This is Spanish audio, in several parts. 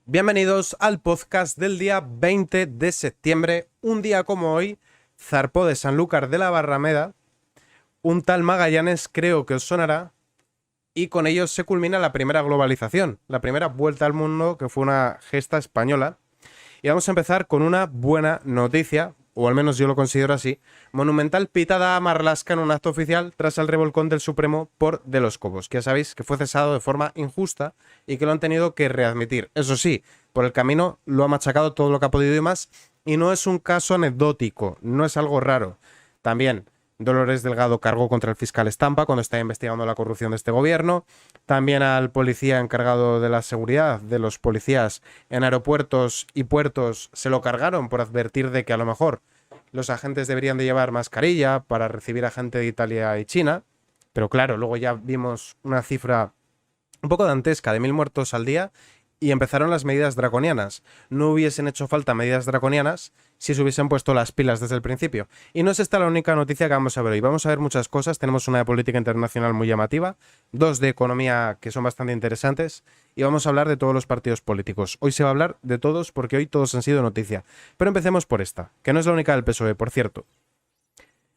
Bienvenidos al podcast del día 20 de septiembre. Un día como hoy, zarpó de Sanlúcar de la Barrameda un tal Magallanes, creo que os sonará, y con ello se culmina la primera globalización, la primera vuelta al mundo, que fue una gesta española. Y vamos a empezar con una buena noticia, o al menos yo lo considero así: monumental pitada a Marlaska en un acto oficial tras el revolcón del Supremo por De los Cobos, que ya sabéis que fue cesado de forma injusta y que lo han tenido que readmitir. Eso sí, por el camino lo ha machacado todo lo que ha podido y más, y no es un caso anecdótico, no es algo raro. También Dolores Delgado cargó contra el fiscal Estampa cuando estaba investigando la corrupción de este gobierno. También al policía encargado de la seguridad de los policías en aeropuertos y puertos se lo cargaron por advertir de que a lo mejor los agentes deberían de llevar mascarilla para recibir a gente de Italia y China. Pero claro, luego ya vimos una cifra un poco dantesca de 1000 muertos al día y empezaron las medidas draconianas. No hubiesen hecho falta medidas draconianas si se hubiesen puesto las pilas desde el principio. Y no es esta la única noticia que vamos a ver hoy. Vamos a ver muchas cosas. Tenemos una de política internacional muy llamativa, dos de economía que son bastante interesantes, y vamos a hablar de todos los partidos políticos. Hoy se va a hablar de todos porque hoy todos han sido noticia. Pero empecemos por esta, que no es la única del PSOE, por cierto.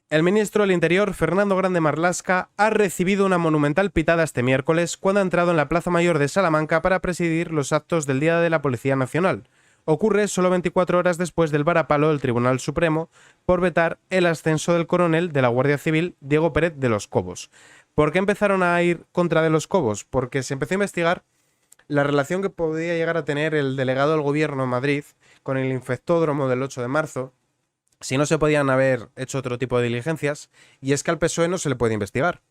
El ministro del Interior, Fernando Grande Marlaska, ha recibido una monumental pitada este miércoles cuando ha entrado en la Plaza Mayor de Salamanca para presidir los actos del Día de la Policía Nacional. Ocurre solo 24 horas después del varapalo del Tribunal Supremo por vetar el ascenso del coronel de la Guardia Civil, Diego Pérez de los Cobos. ¿Por qué empezaron a ir contra de los Cobos? Porque se empezó a investigar la relación que podía llegar a tener el delegado del gobierno en Madrid con el infectódromo del 8 de marzo, si no se podían haber hecho otro tipo de diligencias, y es que al PSOE no se le puede investigar,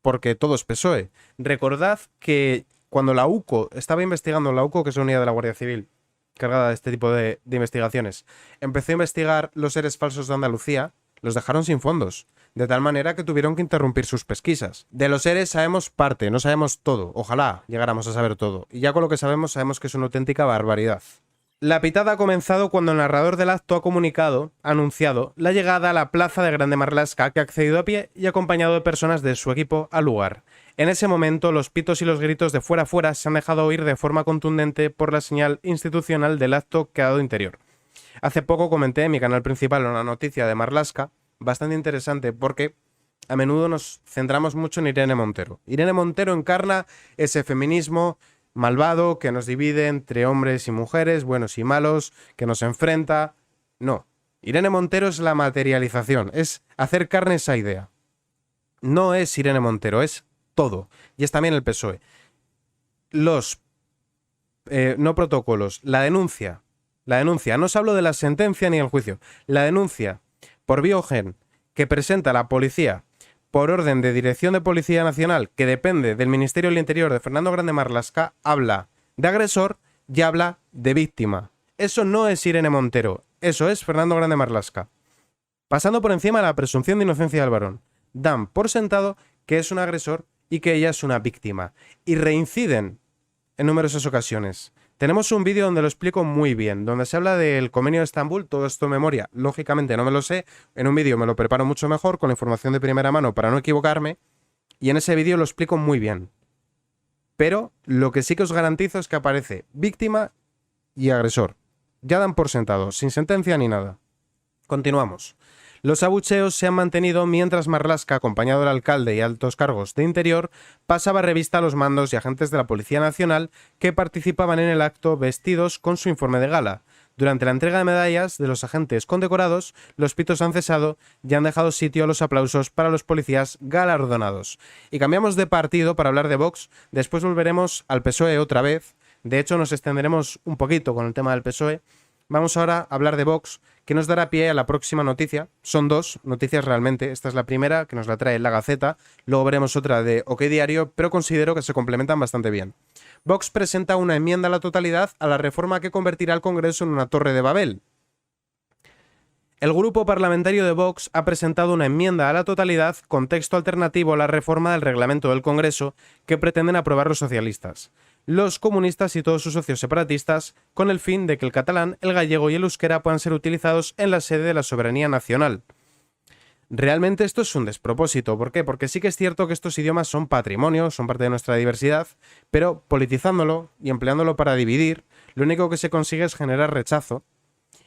porque todo es PSOE. Recordad que cuando la UCO estaba investigando, la UCO, que es la unidad de la Guardia Civil, cargada de este tipo de investigaciones, empezó a investigar los seres falsos de Andalucía, los dejaron sin fondos, de tal manera que tuvieron que interrumpir sus pesquisas. De los seres sabemos parte, no sabemos todo, ojalá llegáramos a saber todo, y ya con lo que sabemos que es una auténtica barbaridad. La pitada ha comenzado cuando el narrador del acto ha anunciado la llegada a la plaza de Grande Marlaska, que ha accedido a pie y acompañado de personas de su equipo al lugar. En ese momento, los pitos y los gritos de fuera fuera se han dejado oír de forma contundente por la señal institucional del acto que ha dado interior. Hace poco comenté en mi canal principal una noticia de Marlaska, bastante interesante porque a menudo nos centramos mucho en Irene Montero. Irene Montero encarna ese feminismo malvado que nos divide entre hombres y mujeres, buenos y malos, que nos enfrenta. No, Irene Montero es la materialización, es hacer carne esa idea. No es Irene Montero, es todo. Y es también el PSOE. Los no protocolos, la denuncia, no os hablo de la sentencia ni el juicio, la denuncia por Biogen que presenta la policía por orden de Dirección de Policía Nacional, que depende del Ministerio del Interior de Fernando Grande Marlaska, habla de agresor y habla de víctima. Eso no es Irene Montero, eso es Fernando Grande Marlaska. Pasando por encima de la presunción de inocencia del varón, dan por sentado que es un agresor y que ella es una víctima, y reinciden en numerosas ocasiones. Tenemos un vídeo donde lo explico muy bien, donde se habla del convenio de Estambul, todo esto en memoria, lógicamente no me lo sé, en un vídeo me lo preparo mucho mejor, con la información de primera mano para no equivocarme, y en ese vídeo lo explico muy bien. Pero lo que sí que os garantizo es que aparece víctima y agresor. Ya dan por sentado, sin sentencia ni nada. Continuamos. Los abucheos se han mantenido mientras Marlaska, acompañado del alcalde y altos cargos de Interior, pasaba revista a los mandos y agentes de la Policía Nacional que participaban en el acto vestidos con su uniforme de gala. Durante la entrega de medallas de los agentes condecorados, los pitos han cesado y han dejado sitio a los aplausos para los policías galardonados. Y cambiamos de partido para hablar de Vox, después volveremos al PSOE otra vez. De hecho, nos extenderemos un poquito con el tema del PSOE. Vamos ahora a hablar de Vox, que nos dará pie a la próxima noticia. Son dos noticias realmente. Esta es la primera, que nos la trae La Gaceta. Luego veremos otra de OK Diario, pero considero que se complementan bastante bien. Vox presenta una enmienda a la totalidad a la reforma que convertirá al Congreso en una torre de Babel. El grupo parlamentario de Vox ha presentado una enmienda a la totalidad con texto alternativo a la reforma del reglamento del Congreso que pretenden aprobar los socialistas, los comunistas y todos sus socios separatistas, con el fin de que el catalán, el gallego y el euskera puedan ser utilizados en la sede de la soberanía nacional. Realmente esto es un despropósito. ¿Por qué? Porque sí que es cierto que estos idiomas son patrimonio, son parte de nuestra diversidad, pero politizándolo y empleándolo para dividir, lo único que se consigue es generar rechazo.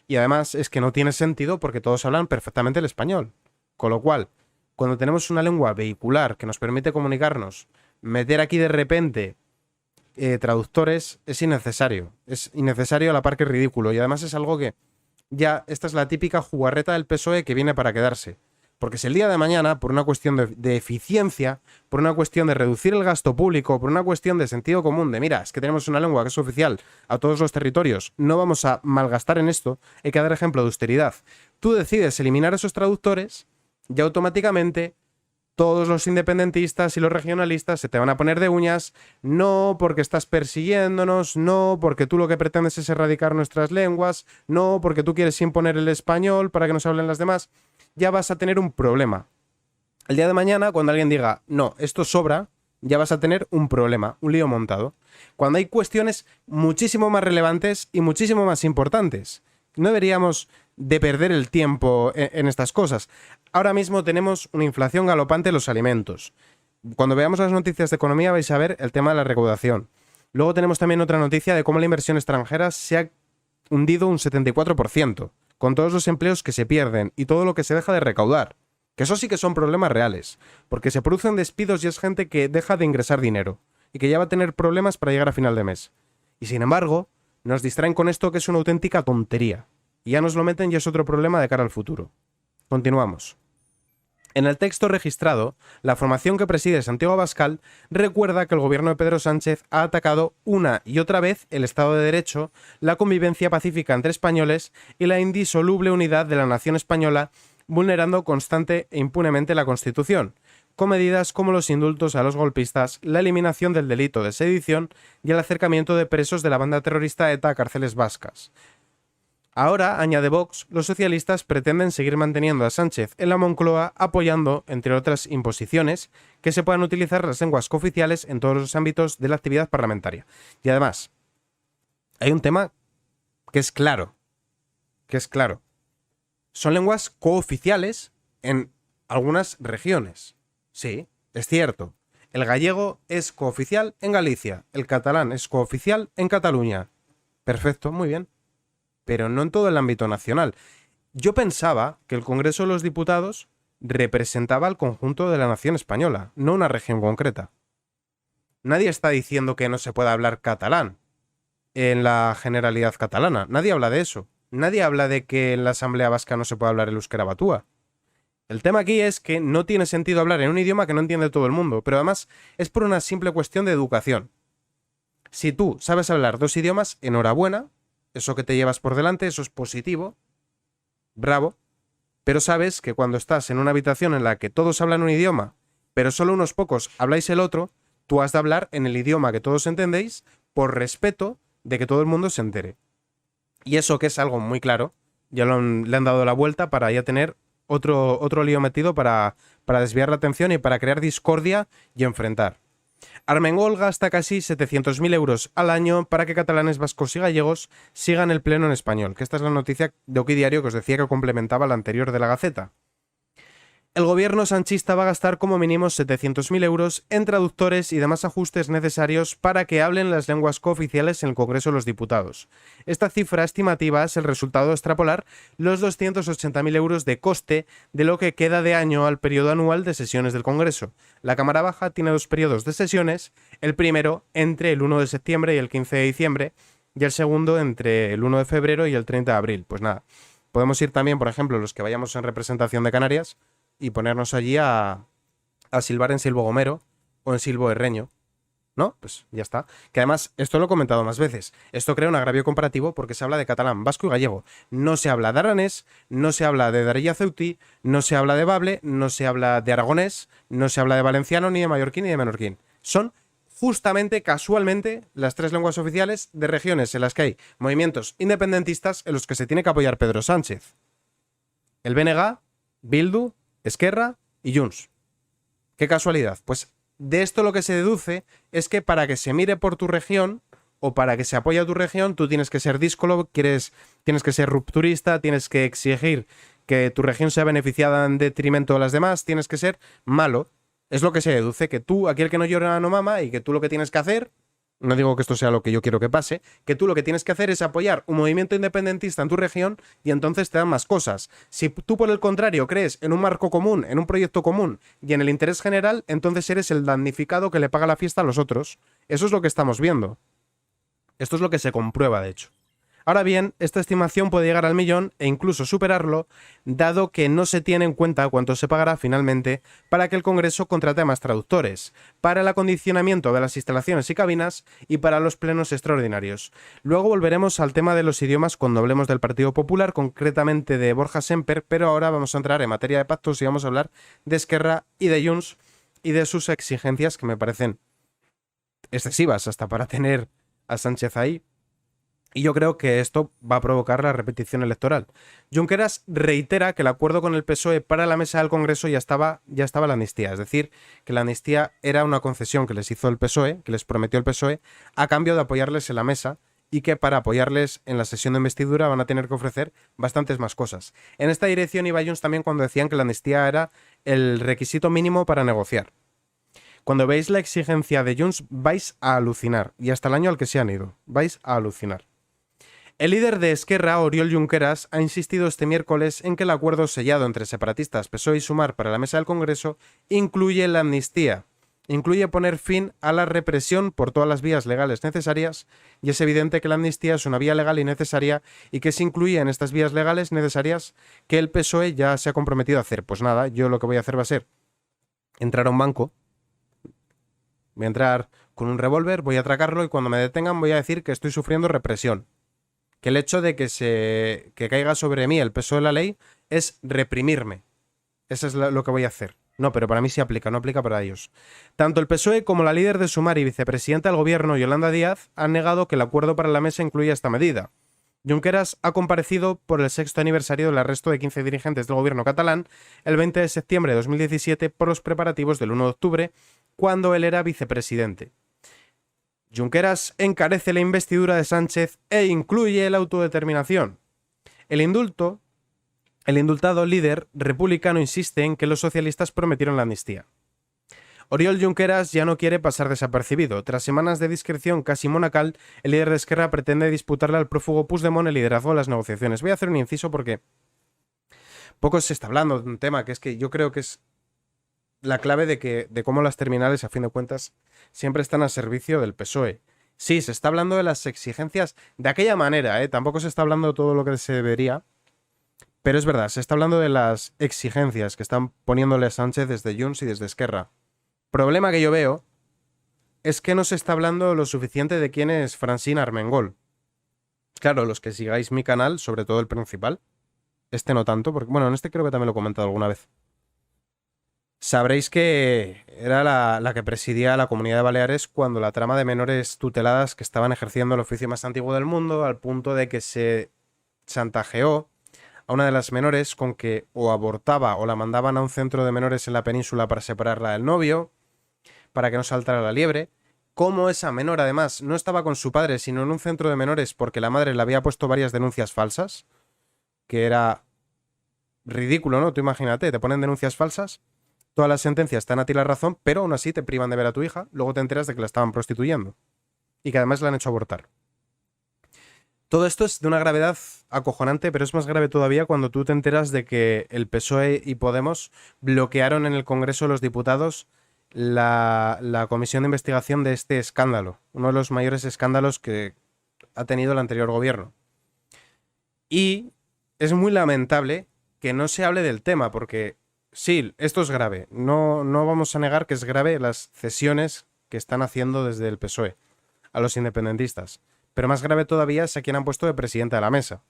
Y además es que no tiene sentido porque todos hablan perfectamente el español. Con lo cual, cuando tenemos una lengua vehicular que nos permite comunicarnos, meter aquí de repente traductores es innecesario. Es innecesario a la par que ridículo. Y además es algo que ya, esta es la típica jugarreta del PSOE que viene para quedarse. Porque si el día de mañana, por una cuestión de eficiencia, por una cuestión de reducir el gasto público, por una cuestión de sentido común, de mira, es que tenemos una lengua que es oficial a todos los territorios, no vamos a malgastar en esto, hay que dar ejemplo de austeridad. Tú decides eliminar esos traductores y automáticamente todos los independentistas y los regionalistas se te van a poner de uñas, no porque estás persiguiéndonos, no porque tú lo que pretendes es erradicar nuestras lenguas, no porque tú quieres imponer el español para que nos hablen las demás. Ya vas a tener un problema. El día de mañana, cuando alguien diga, no, esto sobra, ya vas a tener un problema, un lío montado. Cuando hay cuestiones muchísimo más relevantes y muchísimo más importantes. No deberíamos de perder el tiempo en estas cosas. Ahora mismo tenemos una inflación galopante en los alimentos. Cuando veamos las noticias de economía vais a ver el tema de la recaudación. Luego tenemos también otra noticia de cómo la inversión extranjera se ha hundido un 74%. Con todos los empleos que se pierden y todo lo que se deja de recaudar. Que eso sí que son problemas reales, porque se producen despidos y es gente que deja de ingresar dinero, y que ya va a tener problemas para llegar a final de mes. Y sin embargo, nos distraen con esto que es una auténtica tontería, y ya nos lo meten y es otro problema de cara al futuro. Continuamos. En el texto registrado, la formación que preside Santiago Abascal recuerda que el gobierno de Pedro Sánchez ha atacado una y otra vez el Estado de Derecho, la convivencia pacífica entre españoles y la indisoluble unidad de la nación española, vulnerando constante e impunemente la Constitución, con medidas como los indultos a los golpistas, la eliminación del delito de sedición y el acercamiento de presos de la banda terrorista ETA a cárceles vascas. Ahora, añade Vox, los socialistas pretenden seguir manteniendo a Sánchez en la Moncloa apoyando, entre otras imposiciones, que se puedan utilizar las lenguas cooficiales en todos los ámbitos de la actividad parlamentaria. Y además, hay un tema que es claro. Son lenguas cooficiales en algunas regiones. Sí, es cierto. El gallego es cooficial en Galicia, el catalán es cooficial en Cataluña. Perfecto, muy bien. Pero no en todo el ámbito nacional. Yo pensaba que el Congreso de los Diputados representaba al conjunto de la nación española, no una región concreta. Nadie está diciendo que no se pueda hablar catalán en la Generalidad catalana. Nadie habla de eso. Nadie habla de que en la Asamblea Vasca no se pueda hablar el euskera batúa. El tema aquí es que no tiene sentido hablar en un idioma que no entiende todo el mundo, pero además es por una simple cuestión de educación. Si tú sabes hablar dos idiomas, enhorabuena, eso que te llevas por delante, eso es positivo, bravo, pero sabes que cuando estás en una habitación en la que todos hablan un idioma, pero solo unos pocos habláis el otro, tú has de hablar en el idioma que todos entendéis por respeto de que todo el mundo se entere. Y eso que es algo muy claro, ya le han dado la vuelta para ya tener otro lío metido para desviar la atención y para crear discordia y enfrentar. Armengol gasta casi 700.000 euros al año para que catalanes, vascos y gallegos sigan el pleno en español, que esta es la noticia de Oki Diario que os decía que complementaba la anterior de la Gaceta. El gobierno sanchista va a gastar como mínimo 700.000 euros en traductores y demás ajustes necesarios para que hablen las lenguas cooficiales en el Congreso de los Diputados. Esta cifra estimativa es el resultado de extrapolar los 280.000 euros de coste de lo que queda de año al periodo anual de sesiones del Congreso. La Cámara Baja tiene dos periodos de sesiones, el primero entre el 1 de septiembre y el 15 de diciembre y el segundo entre el 1 de febrero y el 30 de abril. Pues nada, podemos ir también, por ejemplo, los que vayamos en representación de Canarias, y ponernos allí a silbar en silbo gomero o en silbo herreño, ¿no? Pues ya está. Que además, esto lo he comentado más veces, esto crea un agravio comparativo porque se habla de catalán, vasco y gallego. No se habla de aranés, no se habla de darilla ceutí, no se habla de bable, no se habla de aragonés, no se habla de valenciano, ni de mallorquín, ni de menorquín. Son justamente, casualmente, las tres lenguas oficiales de regiones en las que hay movimientos independentistas en los que se tiene que apoyar Pedro Sánchez. El BNG, Bildu, Esquerra y Junts. ¿Qué casualidad? Pues de esto lo que se deduce es que para que se mire por tu región o para que se apoye a tu región, tú tienes que ser díscolo, tienes que ser rupturista, tienes que exigir que tu región sea beneficiada en detrimento de las demás, tienes que ser malo. Es lo que se deduce, que tú, aquí el que no llora no mama y que tú lo que tienes que hacer No digo que esto sea lo que yo quiero que pase, que tú lo que tienes que hacer es apoyar un movimiento independentista en tu región y entonces te dan más cosas. Si tú, por el contrario, crees en un marco común, en un proyecto común y en el interés general, entonces eres el damnificado que le paga la fiesta a los otros. Eso es lo que estamos viendo. Esto es lo que se comprueba, de hecho. Ahora bien, esta estimación puede llegar al millón e incluso superarlo, dado que no se tiene en cuenta cuánto se pagará finalmente para que el Congreso contrate a más traductores, para el acondicionamiento de las instalaciones y cabinas y para los plenos extraordinarios. Luego volveremos al tema de los idiomas cuando hablemos del Partido Popular, concretamente de Borja Semper, pero ahora vamos a entrar en materia de pactos y vamos a hablar de Esquerra y de Junts y de sus exigencias que me parecen excesivas hasta para tener a Sánchez ahí. Y yo creo que esto va a provocar la repetición electoral. Junqueras reitera que el acuerdo con el PSOE para la mesa del Congreso ya estaba la amnistía. Es decir, que la amnistía era una concesión que les hizo el PSOE, que les prometió el PSOE, a cambio de apoyarles en la mesa y que para apoyarles en la sesión de investidura van a tener que ofrecer bastantes más cosas. En esta dirección iba Junts también cuando decían que la amnistía era el requisito mínimo para negociar. Cuando veis la exigencia de Junts vais a alucinar. Y hasta el año al que se han ido. Vais a alucinar. El líder de Esquerra, Oriol Junqueras, ha insistido este miércoles en que el acuerdo sellado entre separatistas, PSOE y Sumar para la mesa del Congreso incluye la amnistía, incluye poner fin a la represión por todas las vías legales necesarias, y es evidente que la amnistía es una vía legal y necesaria y que se incluye en estas vías legales necesarias que el PSOE ya se ha comprometido a hacer. Pues nada, yo lo que voy a hacer va a ser entrar a un banco, voy a entrar con un revólver, voy a atracarlo y cuando me detengan voy a decir que estoy sufriendo represión. Que el hecho de que caiga sobre mí el peso de la ley es reprimirme. Eso es lo que voy a hacer. No, pero para mí sí aplica, no aplica para ellos. Tanto el PSOE como la líder de Sumar y vicepresidenta del gobierno, Yolanda Díaz, han negado que el acuerdo para la mesa incluya esta medida. Junqueras ha comparecido por el 6º aniversario del arresto de 15 dirigentes del gobierno catalán el 20 de septiembre de 2017 por los preparativos del 1 de octubre, cuando él era vicepresidente. Junqueras encarece la investidura de Sánchez e incluye la autodeterminación. El indultado líder republicano insiste en que los socialistas prometieron la amnistía. Oriol Junqueras ya no quiere pasar desapercibido. Tras semanas de discreción casi monacal, el líder de Esquerra pretende disputarle al prófugo Puigdemont el liderazgo de las negociaciones. Voy a hacer un inciso porque poco se está hablando de un tema que es que yo creo que es la clave de cómo las terminales, a fin de cuentas, siempre están a servicio del PSOE. Sí, se está hablando de las exigencias de aquella manera, tampoco se está hablando de todo lo que se debería, pero es verdad, se está hablando de las exigencias que están poniéndole a Sánchez desde Junts y desde Esquerra. Problema que yo veo es que no se está hablando lo suficiente de quién es Francine Armengol. Claro, los que sigáis mi canal, sobre todo el principal, este no tanto, porque bueno, en este creo que también lo he comentado alguna vez. Sabréis que era la que presidía la Comunidad de Baleares cuando la trama de menores tuteladas que estaban ejerciendo el oficio más antiguo del mundo, al punto de que se chantajeó a una de las menores con que o abortaba o la mandaban a un centro de menores en la península para separarla del novio, para que no saltara la liebre. Como esa menor además no estaba con su padre sino en un centro de menores porque la madre le había puesto varias denuncias falsas, que era ridículo, ¿no? Tú imagínate, te ponen denuncias falsas. Todas las sentencias te dan a ti la razón, pero aún así te privan de ver a tu hija, luego te enteras de que la estaban prostituyendo y que además la han hecho abortar. Todo esto es de una gravedad acojonante, pero es más grave todavía cuando tú te enteras de que el PSOE y Podemos bloquearon en el Congreso de los Diputados la comisión de investigación de este escándalo, uno de los mayores escándalos que ha tenido el anterior gobierno. Y es muy lamentable que no se hable del tema, porque sí, esto es grave. No vamos a negar que es grave las cesiones que están haciendo desde el PSOE a los independentistas. Pero más grave todavía es a quien han puesto de presidente de la mesa.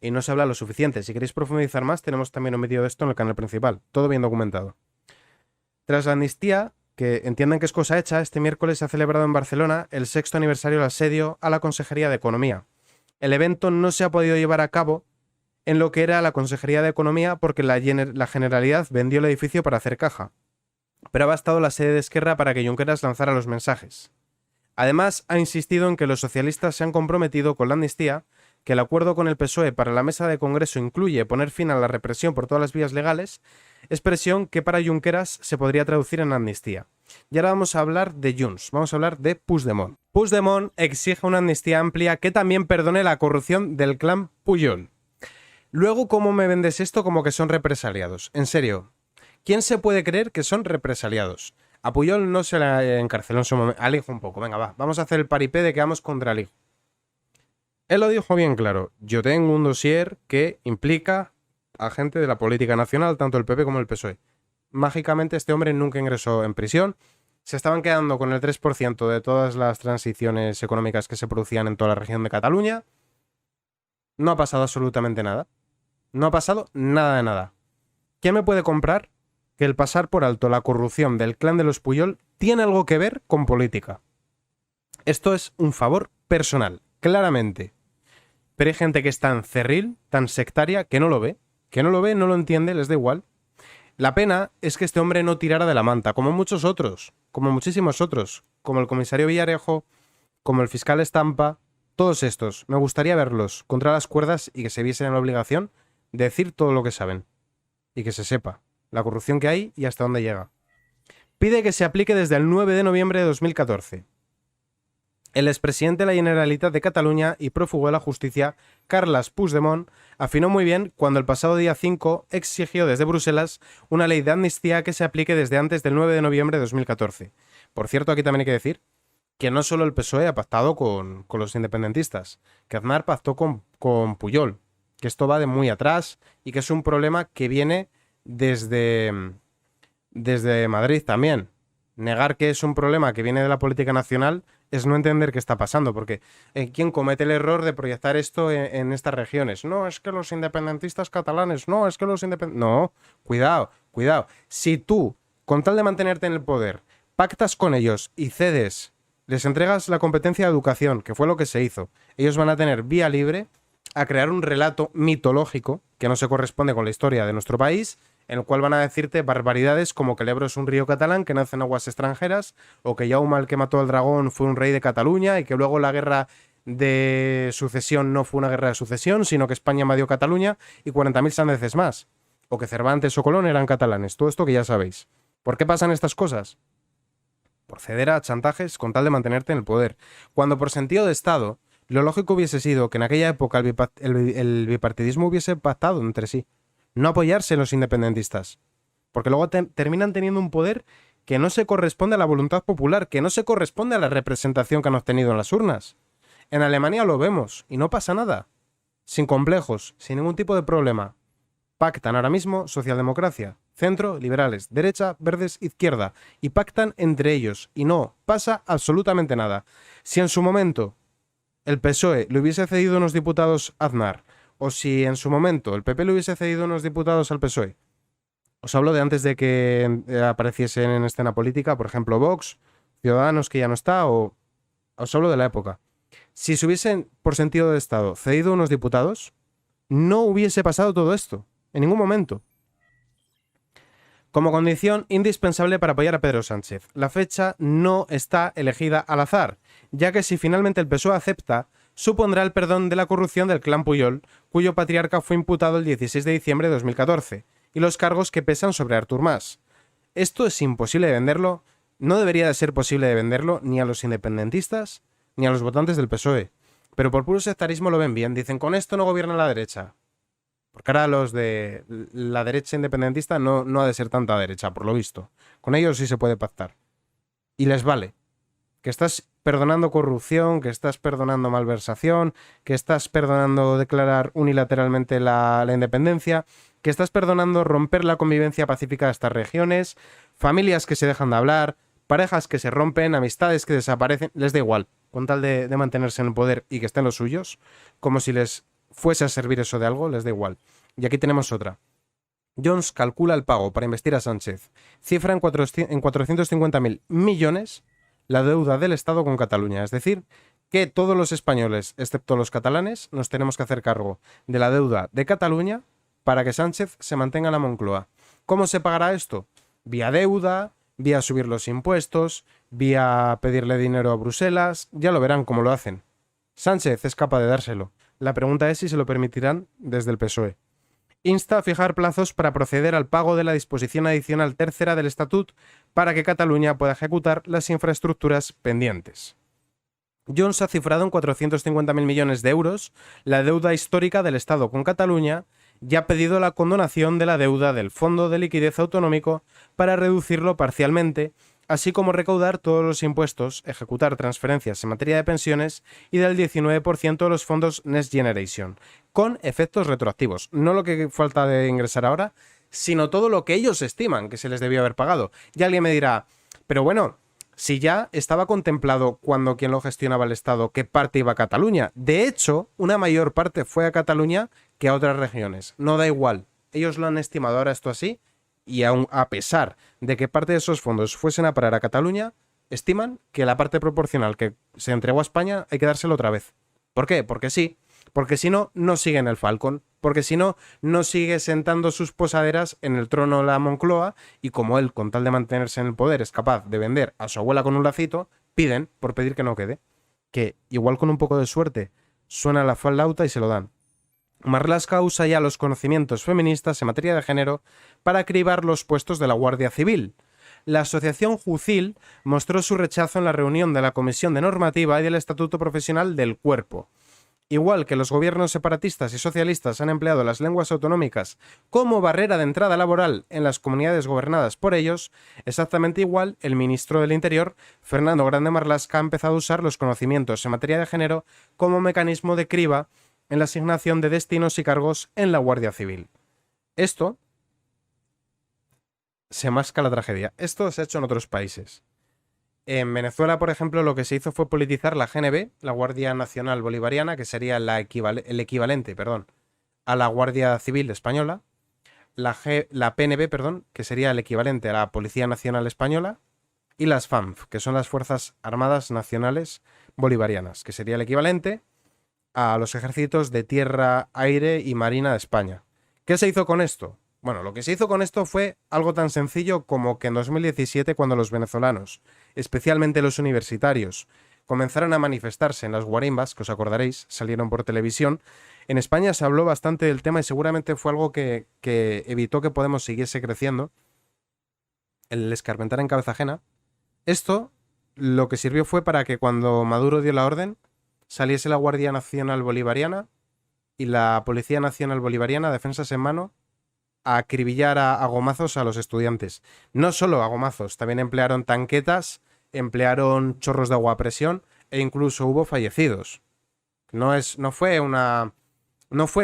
Y no se habla lo suficiente. Si queréis profundizar más, tenemos también un vídeo de esto en el canal principal. Todo bien documentado. Tras la amnistía, que entienden que es cosa hecha, este miércoles se ha celebrado en Barcelona el 6º aniversario del asedio a la Consejería de Economía. El evento no se ha podido llevar a cabo en lo que era la Consejería de Economía porque la Generalidad vendió el edificio para hacer caja. Pero ha bastado la sede de Esquerra para que Junqueras lanzara los mensajes. Además, ha insistido en que los socialistas se han comprometido con la amnistía, que el acuerdo con el PSOE para la mesa de Congreso incluye poner fin a la represión por todas las vías legales, expresión que para Junqueras se podría traducir en amnistía. Y ahora vamos a hablar de Junts, vamos a hablar de Puigdemont. Puigdemont exige una amnistía amplia que también perdone la corrupción del clan Pujol. Luego, ¿cómo me vendes esto como que son represaliados? En serio, ¿quién se puede creer que son represaliados? A Pujol no se la encarceló en su momento. Al hijo un poco, venga, va. Vamos a hacer el paripé de que vamos contra el hijo. Él lo dijo bien claro. Yo tengo un dossier que implica a gente de la política nacional, tanto el PP como el PSOE. Mágicamente este hombre nunca ingresó en prisión. Se estaban quedando con el 3% de todas las transiciones económicas que se producían en toda la región de Cataluña. No ha pasado absolutamente nada. No ha pasado nada de nada. ¿Quién me puede comprar que el pasar por alto la corrupción del clan de los Pujol tiene algo que ver con política? Esto es un favor personal, claramente. Pero hay gente que es tan cerril, tan sectaria, que no lo ve. Que no lo ve, no lo entiende, les da igual. La pena es que este hombre no tirara de la manta, como muchos otros, como muchísimos otros, como el comisario Villarejo, como el fiscal Estampa, todos estos. Me gustaría verlos contra las cuerdas y que se viesen en la obligación de decir todo lo que saben. Y que se sepa la corrupción que hay y hasta dónde llega. Pide que se aplique desde el 9 de noviembre de 2014. El expresidente de la Generalitat de Cataluña y prófugo de la justicia, Carles Puigdemont, afinó muy bien cuando el pasado día 5 exigió desde Bruselas una ley de amnistía que se aplique desde antes del 9 de noviembre de 2014. Por cierto, aquí también hay que decir que no solo el PSOE ha pactado con los independentistas, que Aznar pactó con Pujol, que esto va de muy atrás y que es un problema que viene desde Madrid también. Negar que es un problema que viene de la política nacional es no entender qué está pasando, porque ¿quién comete el error de proyectar esto en estas regiones? No, es que los independentistas catalanes, no, es que los independentistas... No, cuidado, cuidado. Si tú, con tal de mantenerte en el poder, pactas con ellos y cedes, les entregas la competencia de educación, que fue lo que se hizo, ellos van a tener vía libre a crear un relato mitológico que no se corresponde con la historia de nuestro país, en el cual van a decirte barbaridades como que el Ebro es un río catalán que nace en aguas extranjeras, o que Jaume el que mató al dragón fue un rey de Cataluña y que luego la guerra de sucesión no fue una guerra de sucesión, sino que España invadió Cataluña y 40.000 sandeces más, o que Cervantes o Colón eran catalanes, todo esto que ya sabéis. ¿Por qué pasan estas cosas? Por ceder a chantajes con tal de mantenerte en el poder. Cuando por sentido de Estado, lo lógico hubiese sido que en aquella época el bipartidismo hubiese pactado entre sí. No apoyarse en los independentistas. Porque luego terminan teniendo un poder que no se corresponde a la voluntad popular, que no se corresponde a la representación que han obtenido en las urnas. En Alemania lo vemos y no pasa nada. Sin complejos, sin ningún tipo de problema. Pactan ahora mismo socialdemocracia, centro, liberales, derecha, verdes, izquierda. Y pactan entre ellos. Y no pasa absolutamente nada. Si en su momento el PSOE le hubiese cedido unos diputados a Aznar, o si en su momento el PP le hubiese cedido unos diputados al PSOE, os hablo de antes de que apareciesen en escena política, por ejemplo Vox, Ciudadanos que ya no está, o os hablo de la época. Si se hubiesen, por sentido de Estado, cedido unos diputados, no hubiese pasado todo esto, en ningún momento. Como condición indispensable para apoyar a Pedro Sánchez, la fecha no está elegida al azar, ya que si finalmente el PSOE acepta, supondrá el perdón de la corrupción del clan Pujol, cuyo patriarca fue imputado el 16 de diciembre de 2014, y los cargos que pesan sobre Artur Mas. Esto es imposible de venderlo, no debería de ser posible de venderlo ni a los independentistas ni a los votantes del PSOE, pero por puro sectarismo lo ven bien, dicen con esto no gobierna la derecha. Porque ahora los de la derecha independentista no ha de ser tanta derecha, por lo visto. Con ellos sí se puede pactar. Y les vale. Que estás perdonando corrupción, que estás perdonando malversación, que estás perdonando declarar unilateralmente la independencia, que estás perdonando romper la convivencia pacífica de estas regiones, familias que se dejan de hablar, parejas que se rompen, amistades que desaparecen, les da igual, con tal de mantenerse en el poder y que estén los suyos, como si les fuese a servir eso de algo, les da igual. Y aquí tenemos otra. Junts calcula el pago para investir a Sánchez. Cifra en 450.000 millones la deuda del Estado con Cataluña. Es decir, que todos los españoles, excepto los catalanes, nos tenemos que hacer cargo de la deuda de Cataluña para que Sánchez se mantenga en la Moncloa. ¿Cómo se pagará esto? Vía deuda, vía subir los impuestos, vía pedirle dinero a Bruselas. Ya lo verán cómo lo hacen. Sánchez es capaz de dárselo. La pregunta es si se lo permitirán desde el PSOE. Insta a fijar plazos para proceder al pago de la disposición adicional tercera del Estatut para que Cataluña pueda ejecutar las infraestructuras pendientes. Junts ha cifrado en 450.000 millones de euros la deuda histórica del Estado con Cataluña y ha pedido la condonación de la deuda del Fondo de Liquidez Autonómico para reducirlo parcialmente, así como recaudar todos los impuestos, ejecutar transferencias en materia de pensiones y del 19% de los fondos Next Generation, con efectos retroactivos. No lo que falta de ingresar ahora, sino todo lo que ellos estiman que se les debió haber pagado. Y alguien me dirá, pero bueno, si ya estaba contemplado cuando quien lo gestionaba el Estado qué parte iba a Cataluña. De hecho, una mayor parte fue a Cataluña que a otras regiones. No da igual. Ellos lo han estimado ahora esto así y aun a pesar de que parte de esos fondos fuesen a parar a Cataluña, estiman que la parte proporcional que se entregó a España hay que dárselo otra vez. ¿Por qué? Porque sí. Porque si no, no sigue en el Falcon. Porque si no, no sigue sentando sus posaderas en el trono de la Moncloa y como él, con tal de mantenerse en el poder, es capaz de vender a su abuela con un lacito, piden por pedir que no quede. Que, igual con un poco de suerte, suena la flauta y se lo dan. Marlaska usa ya los conocimientos feministas en materia de género para cribar los puestos de la Guardia Civil. La asociación Jucil mostró su rechazo en la reunión de la Comisión de Normativa y del Estatuto Profesional del Cuerpo. Igual que los gobiernos separatistas y socialistas han empleado las lenguas autonómicas como barrera de entrada laboral en las comunidades gobernadas por ellos, exactamente igual el ministro del Interior, Fernando Grande Marlaska, ha empezado a usar los conocimientos en materia de género como mecanismo de criba en la asignación de destinos y cargos en la Guardia Civil. Esto se masca la tragedia. Esto se ha hecho en otros países. En Venezuela, por ejemplo, lo que se hizo fue politizar la GNB, la Guardia Nacional Bolivariana, que sería el equivalente, a la Guardia Civil Española, la PNB, que sería el equivalente a la Policía Nacional Española, y las FANF, que son las Fuerzas Armadas Nacionales Bolivarianas, que sería el equivalente a los ejércitos de tierra, aire y marina de España. ¿Qué se hizo con esto? Bueno, lo que se hizo con esto fue algo tan sencillo como que en 2017, cuando los venezolanos, especialmente los universitarios, comenzaron a manifestarse en las guarimbas, que os acordaréis, salieron por televisión, en España se habló bastante del tema y seguramente fue algo que evitó que Podemos siguiese creciendo, el escarmentar en cabeza ajena. Esto lo que sirvió fue para que cuando Maduro dio la orden, saliese la Guardia Nacional Bolivariana y la Policía Nacional Bolivariana, defensas en mano, a acribillar a gomazos a los estudiantes. No solo a gomazos, también emplearon tanquetas, emplearon chorros de agua a presión e incluso hubo fallecidos. No fue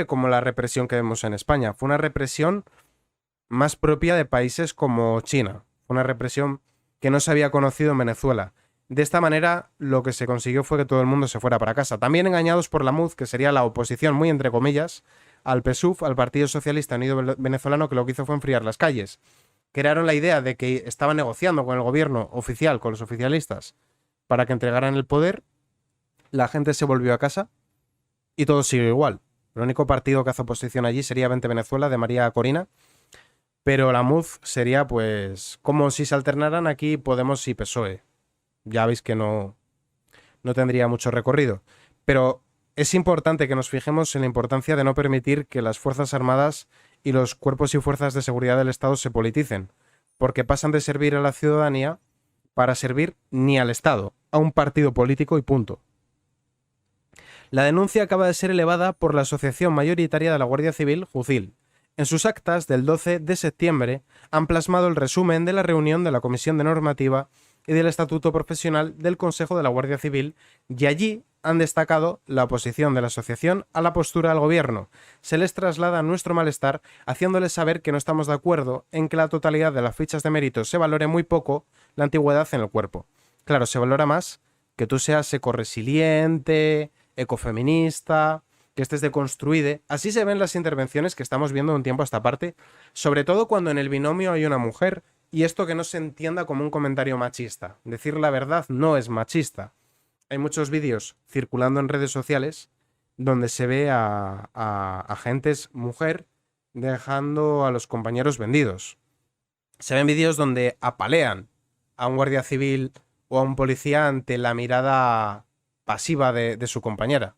como la represión que vemos en España, fue una represión más propia de países como China. Fue una represión que no se había conocido en Venezuela. De esta manera, lo que se consiguió fue que todo el mundo se fuera para casa. También engañados por la MUD, que sería la oposición, muy entre comillas, al PSUV, al Partido Socialista Unido Venezolano, que lo que hizo fue enfriar las calles. Crearon la idea de que estaban negociando con el gobierno oficial, con los oficialistas, para que entregaran el poder. La gente se volvió a casa y todo sigue igual. El único partido que hace oposición allí sería Vente Venezuela, de María Corina, pero la MUD sería pues como si se alternaran aquí Podemos y PSOE. Ya veis que no tendría mucho recorrido. Pero es importante que nos fijemos en la importancia de no permitir que las Fuerzas Armadas y los cuerpos y fuerzas de seguridad del Estado se politicen, porque pasan de servir a la ciudadanía para servir ni al Estado, a un partido político y punto. La denuncia acaba de ser elevada por la Asociación Mayoritaria de la Guardia Civil, Jucil. En sus actas del 12 de septiembre han plasmado el resumen de la reunión de la Comisión de Normativa y del Estatuto Profesional del Consejo de la Guardia Civil, y allí han destacado la oposición de la asociación a la postura del gobierno. Se les traslada nuestro malestar, haciéndoles saber que no estamos de acuerdo en que la totalidad de las fichas de mérito se valore muy poco la antigüedad en el cuerpo. Claro, se valora más que tú seas ecoresiliente, ecofeminista, que estés deconstruide. Así se ven las intervenciones que estamos viendo de un tiempo a esta parte, sobre todo cuando en el binomio hay una mujer. Y esto que no se entienda como un comentario machista. Decir la verdad no es machista. Hay muchos vídeos circulando en redes sociales donde se ve a agentes mujer dejando a los compañeros vendidos. Se ven vídeos donde apalean a un guardia civil o a un policía ante la mirada pasiva de su compañera.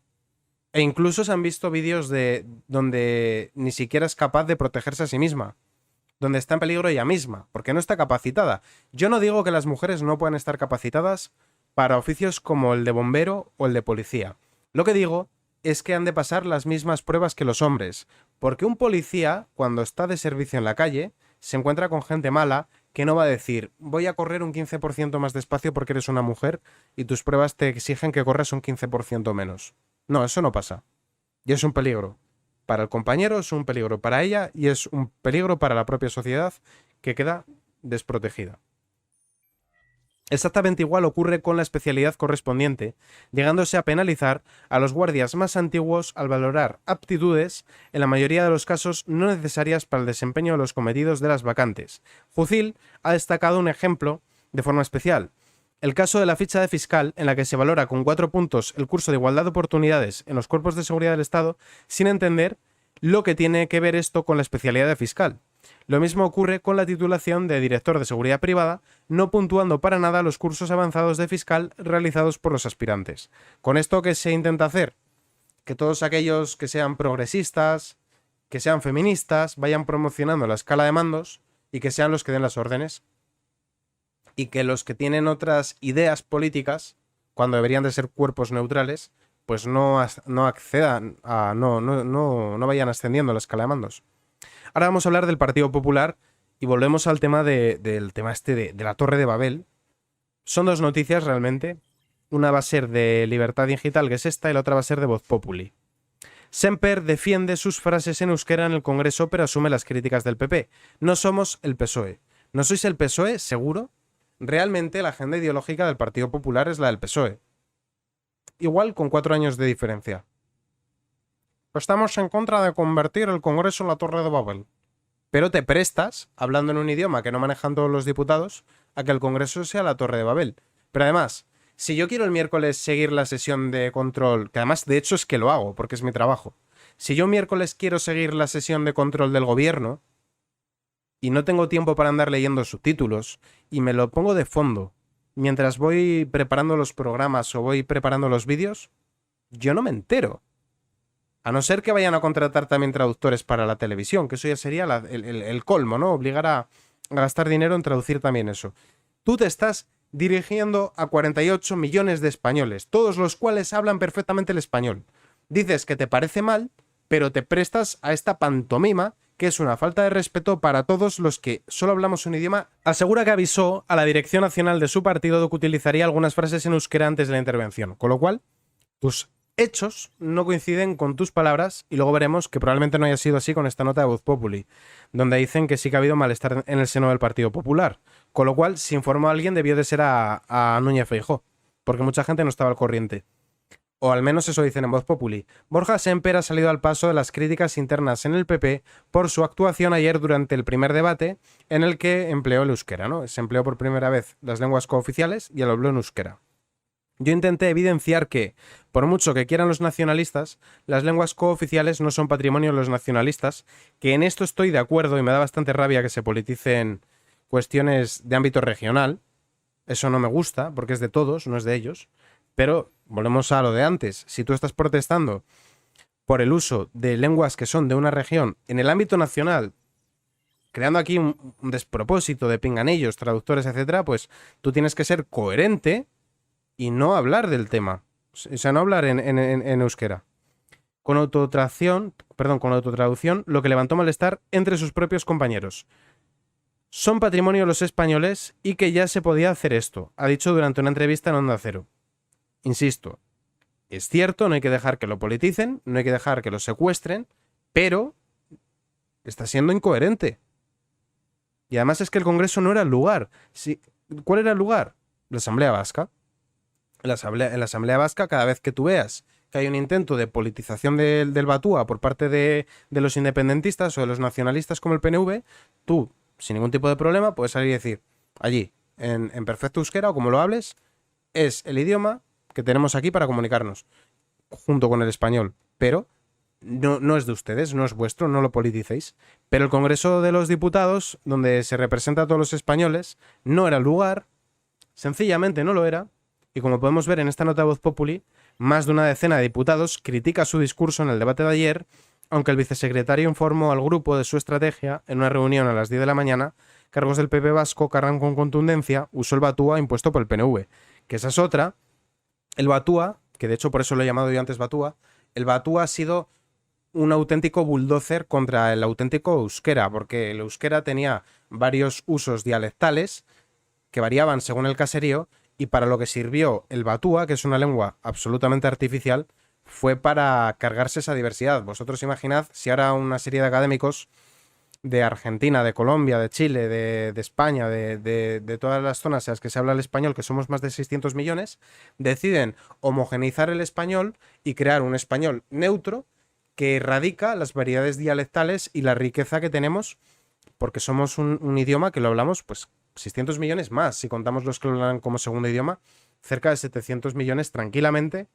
E incluso se han visto vídeos de donde ni siquiera es capaz de protegerse a sí misma, donde está en peligro ella misma, porque no está capacitada. Yo no digo que las mujeres no puedan estar capacitadas para oficios como el de bombero o el de policía. Lo que digo es que han de pasar las mismas pruebas que los hombres, porque un policía, cuando está de servicio en la calle, se encuentra con gente mala que no va a decir, voy a correr un 15% más despacio porque eres una mujer y tus pruebas te exigen que corras un 15% menos. No, eso no pasa. Y es un peligro. Para el compañero, es un peligro para ella y es un peligro para la propia sociedad que queda desprotegida. Exactamente igual ocurre con la especialidad correspondiente, llegándose a penalizar a los guardias más antiguos al valorar aptitudes, en la mayoría de los casos no necesarias para el desempeño de los cometidos de las vacantes. Fucil ha destacado un ejemplo de forma especial. El caso de la ficha de fiscal, en la que se valora con 4 puntos el curso de igualdad de oportunidades en los cuerpos de seguridad del Estado, sin entender lo que tiene que ver esto con la especialidad de fiscal. Lo mismo ocurre con la titulación de director de seguridad privada, no puntuando para nada los cursos avanzados de fiscal realizados por los aspirantes. ¿Con esto qué se intenta hacer? Que todos aquellos que sean progresistas, que sean feministas, vayan promocionando la escala de mandos y que sean los que den las órdenes. Y que los que tienen otras ideas políticas, cuando deberían de ser cuerpos neutrales, pues no accedan a... no vayan ascendiendo la escala de mandos. Ahora vamos a hablar del Partido Popular y volvemos al tema del tema este de la Torre de Babel. Son dos noticias realmente. Una va a ser de Libertad Digital, que es esta, y la otra va a ser de Voz Populi. Semper defiende sus frases en euskera en el Congreso, pero asume las críticas del PP. No somos el PSOE. ¿No sois el PSOE? ¿Seguro? Realmente la agenda ideológica del Partido Popular es la del PSOE. Igual con 4 años de diferencia. Estamos en contra de convertir el Congreso en la Torre de Babel. Pero te prestas, hablando en un idioma que no manejan todos los diputados, a que el Congreso sea la Torre de Babel. Pero además, si yo quiero el miércoles seguir la sesión de control, que además de hecho es que lo hago, porque es mi trabajo. Si yo miércoles quiero seguir la sesión de control del gobierno y no tengo tiempo para andar leyendo subtítulos y me lo pongo de fondo mientras voy preparando los programas o voy preparando los vídeos, yo no me entero. A no ser que vayan a contratar también traductores para la televisión, que eso ya sería el colmo, ¿no? Obligar a gastar dinero en traducir también eso. Tú te estás dirigiendo a 48 millones de españoles, todos los cuales hablan perfectamente el español. Dices que te parece mal, pero te prestas a esta pantomima, que es una falta de respeto para todos los que solo hablamos un idioma. Asegura que avisó a la Dirección Nacional de su partido de que utilizaría algunas frases en euskera antes de la intervención, con lo cual tus hechos no coinciden con tus palabras y luego veremos que probablemente no haya sido así con esta nota de Voz Populi, donde dicen que sí que ha habido malestar en el seno del Partido Popular, con lo cual si informó a alguien debió de ser a Núñez Feijóo, porque mucha gente no estaba al corriente. O al menos eso dicen en Voz Populi. Borja Semper ha salido al paso de las críticas internas en el PP por su actuación ayer durante el primer debate en el que empleó el euskera, ¿no? Se empleó por primera vez las lenguas cooficiales y el habló en euskera. Yo intenté evidenciar que, por mucho que quieran los nacionalistas, las lenguas cooficiales no son patrimonio de los nacionalistas, que en esto estoy de acuerdo y me da bastante rabia que se politicen cuestiones de ámbito regional. Eso no me gusta, porque es de todos, no es de ellos. Pero volvemos a lo de antes. Si tú estás protestando por el uso de lenguas que son de una región en el ámbito nacional, creando aquí un despropósito de pinganillos, traductores, etcétera, pues tú tienes que ser coherente y no hablar del tema. O sea, no hablar en euskera. Con autotraducción, lo que levantó malestar entre sus propios compañeros. Son patrimonio los españoles y que ya se podía hacer esto, ha dicho durante una entrevista en Onda Cero. Insisto, es cierto, no hay que dejar que lo politicen, no hay que dejar que lo secuestren, pero está siendo incoherente. Y además es que el Congreso no era el lugar. ¿Cuál era el lugar? La Asamblea Vasca. En la Asamblea Vasca, cada vez que tú veas que hay un intento de politización del Batúa por parte de los independentistas o de los nacionalistas como el PNV, tú, sin ningún tipo de problema, puedes salir y decir, allí, en perfecto euskera o como lo hables, es el idioma que tenemos aquí para comunicarnos, junto con el español, pero no es de ustedes, no es vuestro, no lo politicéis. Pero el Congreso de los Diputados, donde se representa a todos los españoles, no era el lugar, sencillamente no lo era, y como podemos ver en esta nota de Voz Populi, Más de una decena de diputados critica su discurso en el debate de ayer, aunque el vicesecretario informó al grupo de su estrategia en una reunión a las 10 de la mañana. Cargos del PP vasco cargan con contundencia usó el batúa impuesto por el PNV, que esa es otra. El batúa, que de hecho por eso lo he llamado yo antes batúa, el batúa ha sido un auténtico bulldozer contra el auténtico euskera, porque el euskera tenía varios usos dialectales que variaban según el caserío, y para lo que sirvió el batúa, que es una lengua absolutamente artificial, fue para cargarse esa diversidad. Vosotros imaginad si ahora una serie de académicos de Argentina, de Colombia, de Chile, de España, de todas las zonas en las que se habla el español, que somos más de 600 millones, deciden homogeneizar el español y crear un español neutro que erradica las variedades dialectales y la riqueza que tenemos, porque somos un idioma que lo hablamos, pues 600 millones más, si contamos los que lo hablan como segundo idioma, cerca de 700 millones tranquilamente,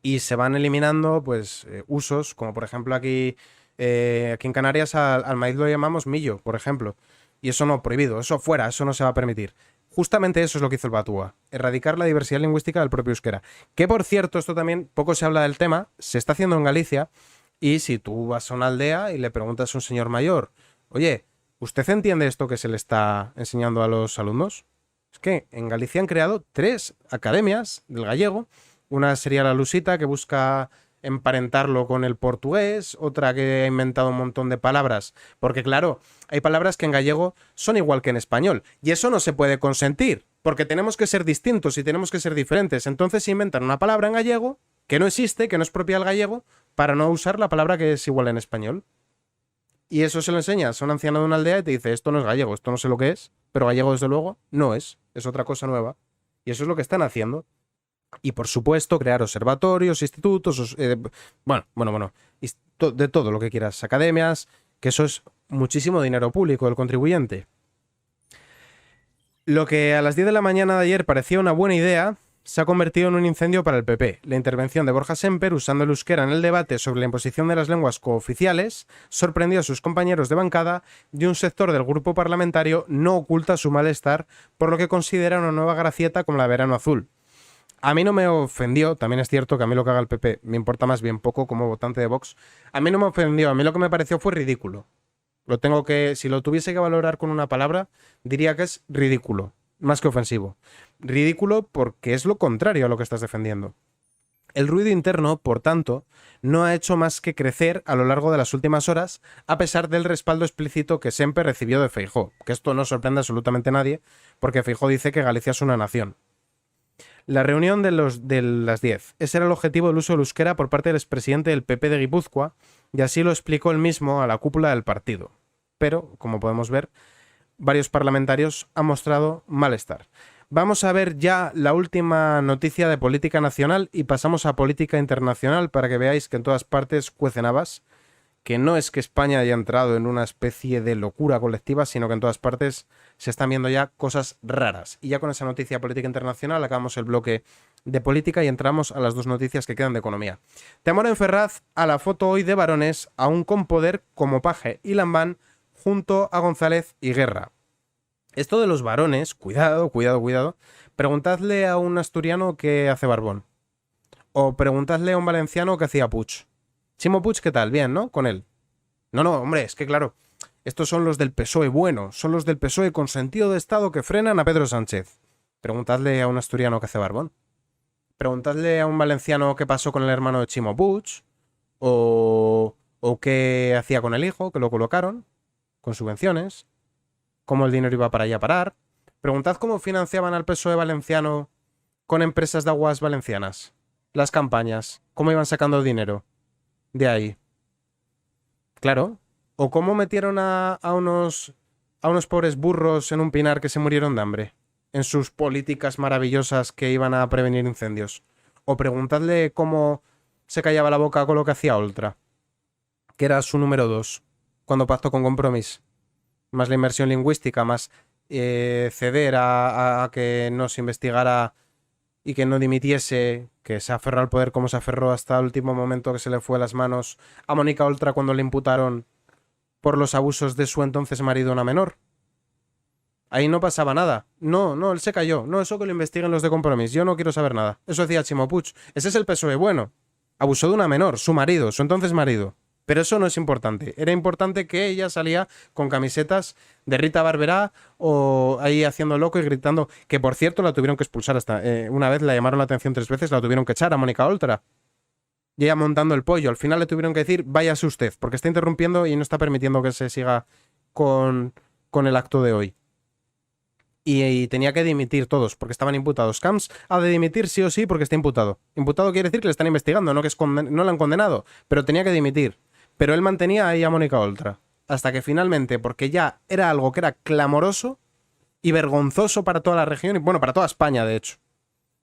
y se van eliminando pues usos, como por ejemplo aquí en Canarias al maíz lo llamamos millo, por ejemplo, y eso no, prohibido, eso fuera, eso no se va a permitir. Justamente eso es lo que hizo el Batúa, erradicar la diversidad lingüística del propio euskera. Que por cierto, esto también, poco se habla del tema, se está haciendo en Galicia, y si tú vas a una aldea y le preguntas a un señor mayor, oye, ¿usted entiende esto que se le está enseñando a los alumnos? Es que en Galicia han creado 3 academias del gallego. Una sería la Lusita, que busca emparentarlo con el portugués, otra que ha inventado un montón de palabras, porque claro, hay palabras que en gallego son igual que en español, y eso no se puede consentir, porque tenemos que ser distintos y tenemos que ser diferentes. Entonces inventan una palabra en gallego que no existe, que no es propia del gallego, para no usar la palabra que es igual en español. Y eso se lo enseñas a un anciano de una aldea y te dice, esto no es gallego, esto no sé lo que es, pero gallego desde luego no es otra cosa nueva. Y eso es lo que están haciendo. Y por supuesto, crear observatorios, institutos, bueno, de todo lo que quieras, academias, que eso es muchísimo dinero público del contribuyente. Lo que a las 10 de la mañana de ayer parecía una buena idea, se ha convertido en un incendio para el PP. La intervención de Borja Semper, usando el euskera en el debate sobre la imposición de las lenguas cooficiales, sorprendió a sus compañeros de bancada, y un sector del grupo parlamentario no oculta su malestar por lo que considera una nueva gracieta como la Verano Azul. A mí no me ofendió, también es cierto que a mí lo que haga el PP me importa más bien poco como votante de Vox. A mí no me ofendió, a mí lo que me pareció fue ridículo. Si lo tuviese que valorar con una palabra, diría que es ridículo, más que ofensivo. Ridículo porque es lo contrario a lo que estás defendiendo. El ruido interno, por tanto, no ha hecho más que crecer a lo largo de las últimas horas, a pesar del respaldo explícito que Semper recibió de Feijóo, que esto no sorprende absolutamente a nadie, porque Feijóo dice que Galicia es una nación. La reunión de las 10. Ese era el objetivo del uso del euskera por parte del expresidente del PP de Guipúzcoa, y así lo explicó él mismo a la cúpula del partido. Pero, como podemos ver, varios parlamentarios han mostrado malestar. Vamos a ver ya la última noticia de política nacional y pasamos a política internacional para que veáis que en todas partes cuecen habas, que no es que España haya entrado en una especie de locura colectiva, sino que en todas partes se están viendo ya cosas raras. Y ya con esa noticia política internacional acabamos el bloque de política y entramos a las 2 noticias que quedan de economía. Temor en Ferraz a la foto hoy de varones, aún con poder como Paje y Lambán, junto a González y Guerra. Esto de los varones, cuidado, preguntadle a un asturiano qué hace Barbón. O preguntadle a un valenciano qué hacía Puig. Chimo Puig, ¿qué tal? Bien, ¿no? Con él. No, hombre, es que claro, estos son los del PSOE bueno, son los del PSOE con sentido de Estado que frenan a Pedro Sánchez. Preguntadle a un asturiano qué hace Barbón. Preguntadle a un valenciano qué pasó con el hermano de Chimo Puig, o qué hacía con el hijo, que lo colocaron, con subvenciones, cómo el dinero iba para allá a parar. Preguntad cómo financiaban al PSOE valenciano con empresas de aguas valencianas, las campañas, cómo iban sacando dinero de ahí. Claro. O cómo metieron a unos pobres burros en un pinar que se murieron de hambre, en sus políticas maravillosas que iban a prevenir incendios. O preguntadle cómo se callaba la boca con lo que hacía Oltra, que era su número 2, cuando pactó con Compromís. Más la inmersión lingüística, más ceder a que no se investigara y que no dimitiese, que se aferró al poder como se aferró hasta el último momento que se le fue a las manos a Mónica Oltra cuando le imputaron por los abusos de su entonces marido, una menor. Ahí no pasaba nada. No, no, él se cayó. No, eso que lo investiguen los de Compromís. Yo no quiero saber nada. Eso decía Chimo Puig. Ese es el PSOE bueno. Abusó de una menor, su marido, su entonces marido. Pero eso no es importante. Era importante que ella salía con camisetas de Rita Barberá o ahí haciendo loco y gritando. Que por cierto la tuvieron que expulsar hasta. Una vez la llamaron la atención 3 veces, la tuvieron que echar a Mónica Oltra. Y ella montando el pollo. Al final le tuvieron que decir, váyase usted, porque está interrumpiendo y no está permitiendo que se siga con el acto de hoy. Y tenía que dimitir todos, porque estaban imputados. Camps ha de dimitir sí o sí porque está imputado. Imputado quiere decir que le están investigando, no que no le han condenado, pero tenía que dimitir. Pero él mantenía ahí a Mónica Oltra. Hasta que finalmente, porque ya era algo que era clamoroso y vergonzoso para toda la región, y bueno, para toda España, de hecho.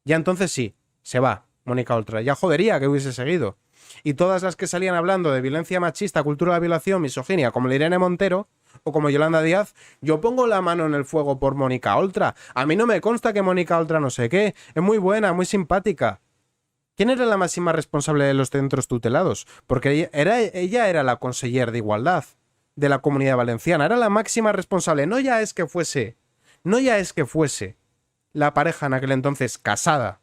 Ya entonces sí, se va Mónica Oltra. Ya jodería que hubiese seguido. Y todas las que salían hablando de violencia machista, cultura de la violación, misoginia, como la Irene Montero o como Yolanda Díaz, yo pongo la mano en el fuego por Mónica Oltra. A mí no me consta que Mónica Oltra no sé qué. Es muy buena, muy simpática. ¿Quién era la máxima responsable de los centros tutelados? Porque ella era la conseller de igualdad de la Comunidad Valenciana. Era la máxima responsable. No ya es que fuese la pareja en aquel entonces casada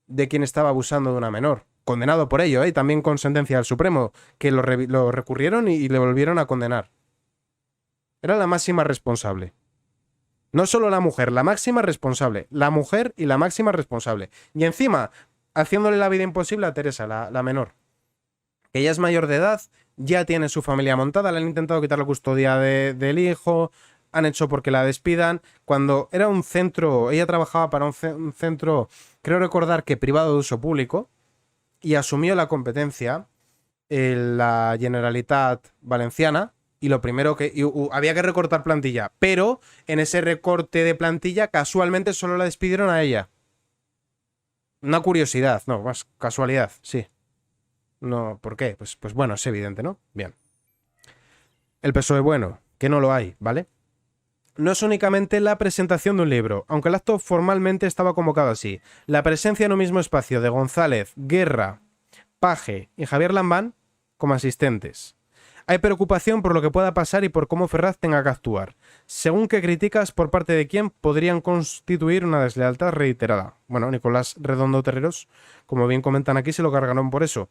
de quien estaba abusando de una menor. Condenado por ello, también con sentencia del Supremo, que lo recurrieron y le volvieron a condenar. Era la máxima responsable. No solo la mujer, la máxima responsable. La mujer y la máxima responsable. Y encima, haciéndole la vida imposible a Teresa, la menor. Que ella es mayor de edad, ya tiene su familia montada, le han intentado quitar la custodia del hijo, han hecho porque la despidan. Cuando era un centro, ella trabajaba para un centro, creo recordar que privado de uso público, y asumió la competencia en la Generalitat Valenciana, y lo primero que había que recortar plantilla, pero en ese recorte de plantilla casualmente solo la despidieron a ella. Una curiosidad, no, más casualidad, sí. No, ¿por qué? Pues bueno, es evidente, ¿no? Bien. El PSOE bueno, que no lo hay, ¿vale? No es únicamente la presentación de un libro, aunque el acto formalmente estaba convocado así. La presencia en un mismo espacio de González, Guerra, Paje y Javier Lambán como asistentes. Hay preocupación por lo que pueda pasar y por cómo Ferraz tenga que actuar, según que críticas por parte de quien podrían constituir una deslealtad reiterada. Bueno, Nicolás Redondo Terreros, como bien comentan aquí, se lo cargaron por eso.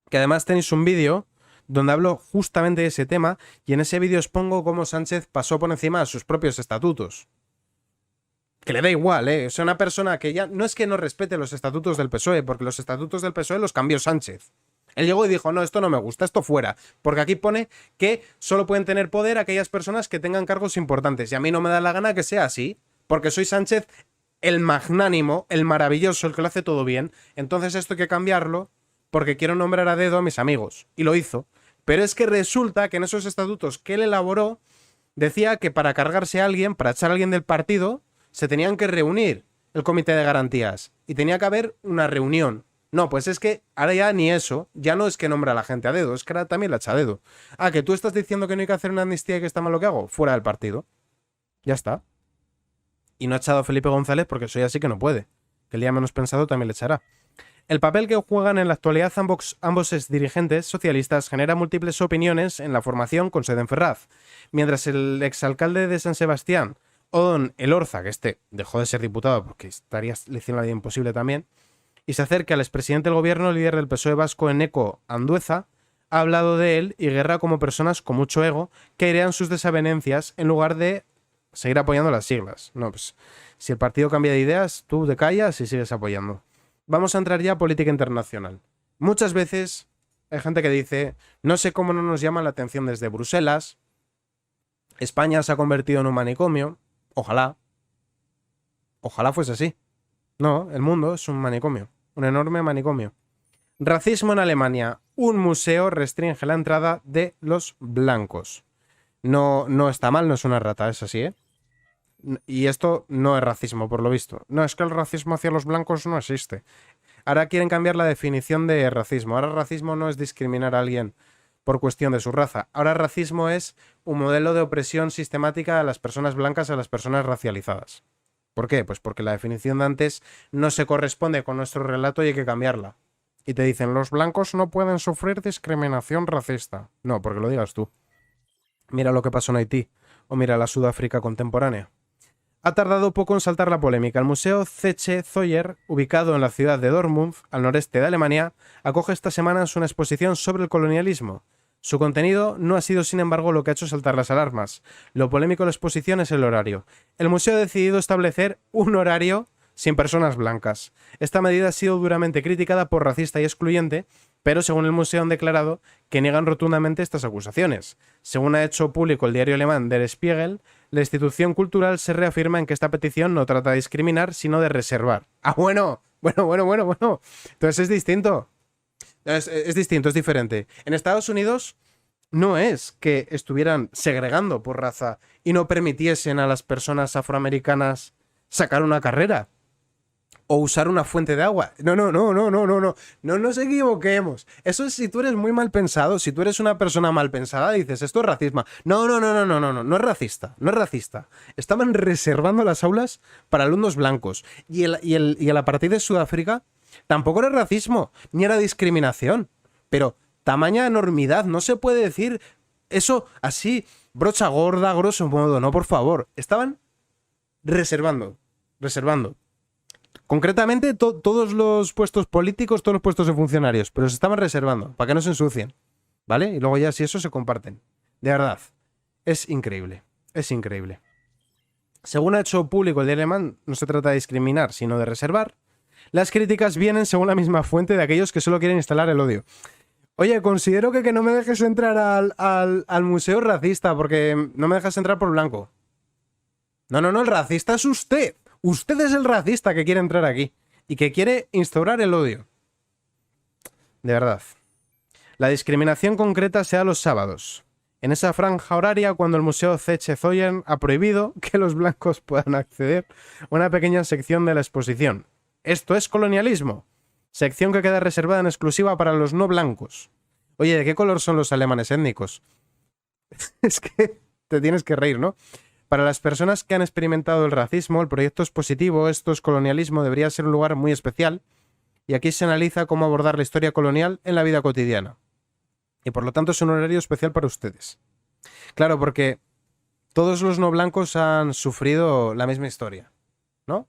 Que además tenéis un vídeo donde hablo justamente de ese tema y en ese vídeo os pongo cómo Sánchez pasó por encima de sus propios estatutos. Que le da igual, ¿eh? O sea, una persona que ya no es que no respete los estatutos del PSOE, porque los estatutos del PSOE los cambió Sánchez. Él llegó y dijo, no, esto no me gusta, esto fuera. Porque aquí pone que solo pueden tener poder aquellas personas que tengan cargos importantes. Y a mí no me da la gana que sea así, porque soy Sánchez el magnánimo, el maravilloso, el que lo hace todo bien. Entonces esto hay que cambiarlo porque quiero nombrar a dedo a mis amigos. Y lo hizo. Pero es que resulta que en esos estatutos que él elaboró, decía que para cargarse a alguien, para echar a alguien del partido, se tenían que reunir el comité de garantías. Y tenía que haber una reunión. No, pues es que ahora ya ni eso, ya no es que nombra a la gente a dedo, es que ahora también la echa a dedo. Ah, que tú estás diciendo que no hay que hacer una amnistía y que está mal lo que hago, fuera del partido. Ya está. Y no ha echado a Felipe González porque eso ya sí que no puede. Que el día menos pensado también le echará. El papel que juegan en la actualidad ambos dirigentes socialistas genera múltiples opiniones en la formación con sede en Ferraz. Mientras el exalcalde de San Sebastián, Odón Elorza, que dejó de ser diputado porque le hicieron la vida imposible también, y se acerca al expresidente del gobierno, líder del PSOE vasco, Eneko Andueza, ha hablado de él y Guerra como personas con mucho ego que airean sus desavenencias en lugar de seguir apoyando las siglas. No, pues si el partido cambia de ideas, tú te callas y sigues apoyando. Vamos a entrar ya a política internacional. Muchas veces hay gente que dice, no sé cómo no nos llama la atención desde Bruselas, España se ha convertido en un manicomio, ojalá fuese así. No, el mundo es un manicomio, un enorme manicomio. Racismo en Alemania, un museo restringe la entrada de los blancos. No está mal, no es una rata, es así, ¿eh? Y esto no es racismo, por lo visto. No, es que el racismo hacia los blancos no existe. Ahora quieren cambiar la definición de racismo. Ahora racismo no es discriminar a alguien por cuestión de su raza. Ahora racismo es un modelo de opresión sistemática a las personas blancas, a las personas racializadas. ¿Por qué? Pues porque la definición de antes no se corresponde con nuestro relato y hay que cambiarla. Y te dicen, los blancos no pueden sufrir discriminación racista. No, porque lo digas tú. Mira lo que pasó en Haití. o mira la Sudáfrica contemporánea. Ha tardado poco en saltar la polémica. El Museo Zeche Zoyer, ubicado en la ciudad de Dortmund, al noreste de Alemania, acoge esta semana una exposición sobre el colonialismo. Su contenido no ha sido, sin embargo, lo que ha hecho saltar las alarmas. Lo polémico de la exposición es el horario. El museo ha decidido establecer un horario sin personas blancas. Esta medida ha sido duramente criticada por racista y excluyente, pero según el museo han declarado que niegan rotundamente estas acusaciones. Según ha hecho público el diario alemán Der Spiegel, la institución cultural se reafirma en que esta petición no trata de discriminar, sino de reservar. Ah, bueno. Entonces es distinto. Es distinto, es diferente. En Estados Unidos no es que estuvieran segregando por raza y no permitiesen a las personas afroamericanas sacar una carrera o usar una fuente de agua. No nos equivoquemos. Eso es si tú eres muy mal pensado, si tú eres una persona mal pensada, dices, esto es racismo. No es racista, no es racista. Estaban reservando las aulas para alumnos blancos. Y el apartheid de Sudáfrica tampoco era racismo, ni era discriminación. Pero tamaña enormidad, no se puede decir eso así, brocha gorda, grosso modo, no, por favor. Estaban reservando. Concretamente, todos los puestos políticos, todos los puestos de funcionarios, pero se estaban reservando, para que no se ensucien, ¿vale? Y luego ya, si eso, se comparten. De verdad, es increíble, es increíble. Según ha hecho público el diario alemán, no se trata de discriminar, sino de reservar. Las críticas vienen según la misma fuente de aquellos que solo quieren instalar el odio. Oye, considero que no me dejes entrar al museo racista porque no me dejas entrar por blanco. No, el racista es usted. Usted es el racista que quiere entrar aquí y que quiere instaurar el odio. De verdad. La discriminación concreta se da los sábados. En esa franja horaria, cuando el Museo Zeche Zoyen ha prohibido que los blancos puedan acceder a una pequeña sección de la exposición. Esto es colonialismo. Sección que queda reservada en exclusiva para los no blancos. Oye, ¿de qué color son los alemanes étnicos? Es que te tienes que reír, ¿no? Para las personas que han experimentado el racismo, el proyecto expositivo, esto es colonialismo, debería ser un lugar muy especial, y aquí se analiza cómo abordar la historia colonial en la vida cotidiana. Y por lo tanto es un horario especial para ustedes. Claro, porque todos los no blancos han sufrido la misma historia, ¿no?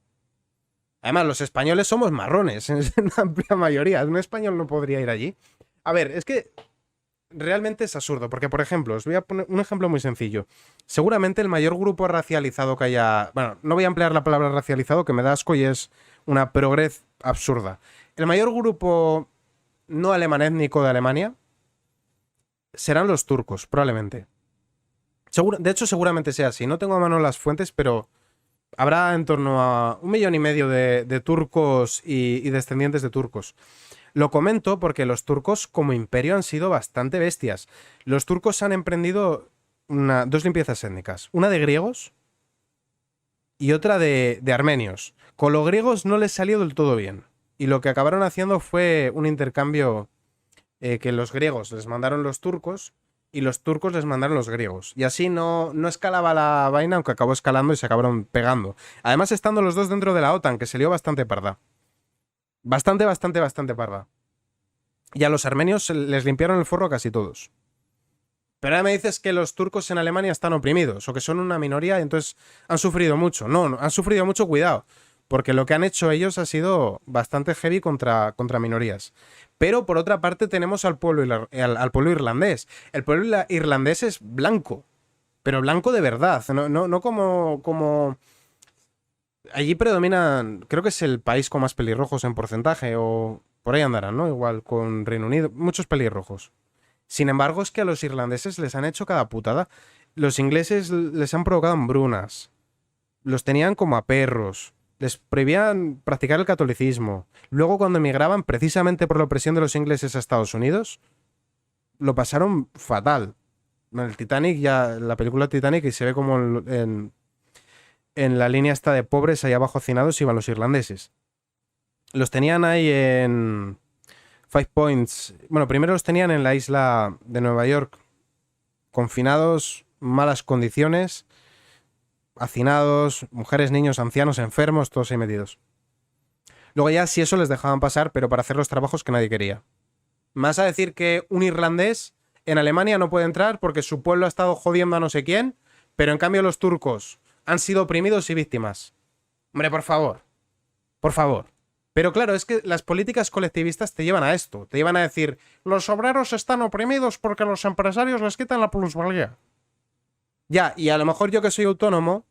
Además, los españoles somos marrones, en una amplia mayoría. Un español no podría ir allí. A ver, es que realmente es absurdo, porque, por ejemplo, os voy a poner un ejemplo muy sencillo. Seguramente el mayor grupo racializado que haya... Bueno, no voy a emplear la palabra racializado, que me da asco y es una progrez absurda. El mayor grupo no alemán étnico de Alemania serán los turcos, probablemente. De hecho, seguramente sea así. No tengo a mano las fuentes, pero habrá en torno a 1,5 millones de turcos y descendientes de turcos. Lo comento porque los turcos como imperio han sido bastante bestias. Los turcos han emprendido dos limpiezas étnicas. Una de griegos y otra de armenios. Con los griegos no les salió del todo bien. Y lo que acabaron haciendo fue un intercambio que los griegos les mandaron los turcos y los turcos les mandaron los griegos. Y así no escalaba la vaina, aunque acabó escalando y se acabaron pegando. Además, estando los dos dentro de la OTAN, que se lió bastante parda. Bastante parda. Y a los armenios les limpiaron el forro a casi todos. Pero ahora me dices que los turcos en Alemania están oprimidos o que son una minoría y entonces han sufrido mucho. No, han sufrido mucho, cuidado. Porque lo que han hecho ellos ha sido bastante heavy contra minorías. Pero por otra parte tenemos al pueblo irlandés. El pueblo irlandés es blanco. Pero blanco de verdad. No como... Allí predominan... Creo que es el país con más pelirrojos en porcentaje o... Por ahí andarán, ¿no? Igual con Reino Unido. Muchos pelirrojos. Sin embargo, es que a los irlandeses les han hecho cada putada. Los ingleses les han provocado hambrunas. Los tenían como a perros. Les prohibían practicar el catolicismo. Luego, cuando emigraban, precisamente por la opresión de los ingleses a Estados Unidos, lo pasaron fatal. En el Titanic, la película Titanic, y se ve como en la línea esta de pobres, ahí abajo hacinados, iban los irlandeses. Los tenían ahí en Five Points. Bueno, primero los tenían en la isla de Nueva York, confinados, malas condiciones, hacinados, mujeres, niños, ancianos, enfermos, todos ahí metidos. Luego ya si eso les dejaban pasar, pero para hacer los trabajos que nadie quería. ¿Me vas a decir que un irlandés en Alemania no puede entrar porque su pueblo ha estado jodiendo a no sé quién, Pero en cambio los turcos han sido oprimidos y víctimas. Hombre, por favor. Por favor. Pero claro, es que las políticas colectivistas te llevan a esto. Te llevan a decir, los obreros están oprimidos porque los empresarios les quitan la plusvalía. Ya, y a lo mejor yo que soy autónomo,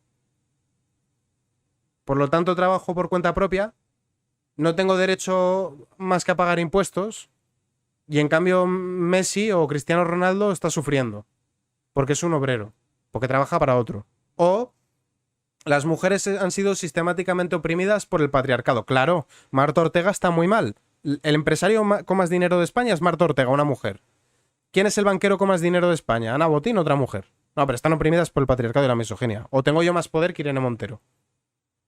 por lo tanto trabajo por cuenta propia, no tengo derecho más que a pagar impuestos, y en cambio Messi o Cristiano Ronaldo está sufriendo, porque es un obrero, porque trabaja para otro. O las mujeres han sido sistemáticamente oprimidas por el patriarcado. Claro, Marta Ortega está muy mal. El empresario con más dinero de España es Marta Ortega, una mujer. ¿Quién es el banquero con más dinero de España? Ana Botín, otra mujer. No, pero están oprimidas por el patriarcado y la misoginia. O tengo yo más poder que Irene Montero.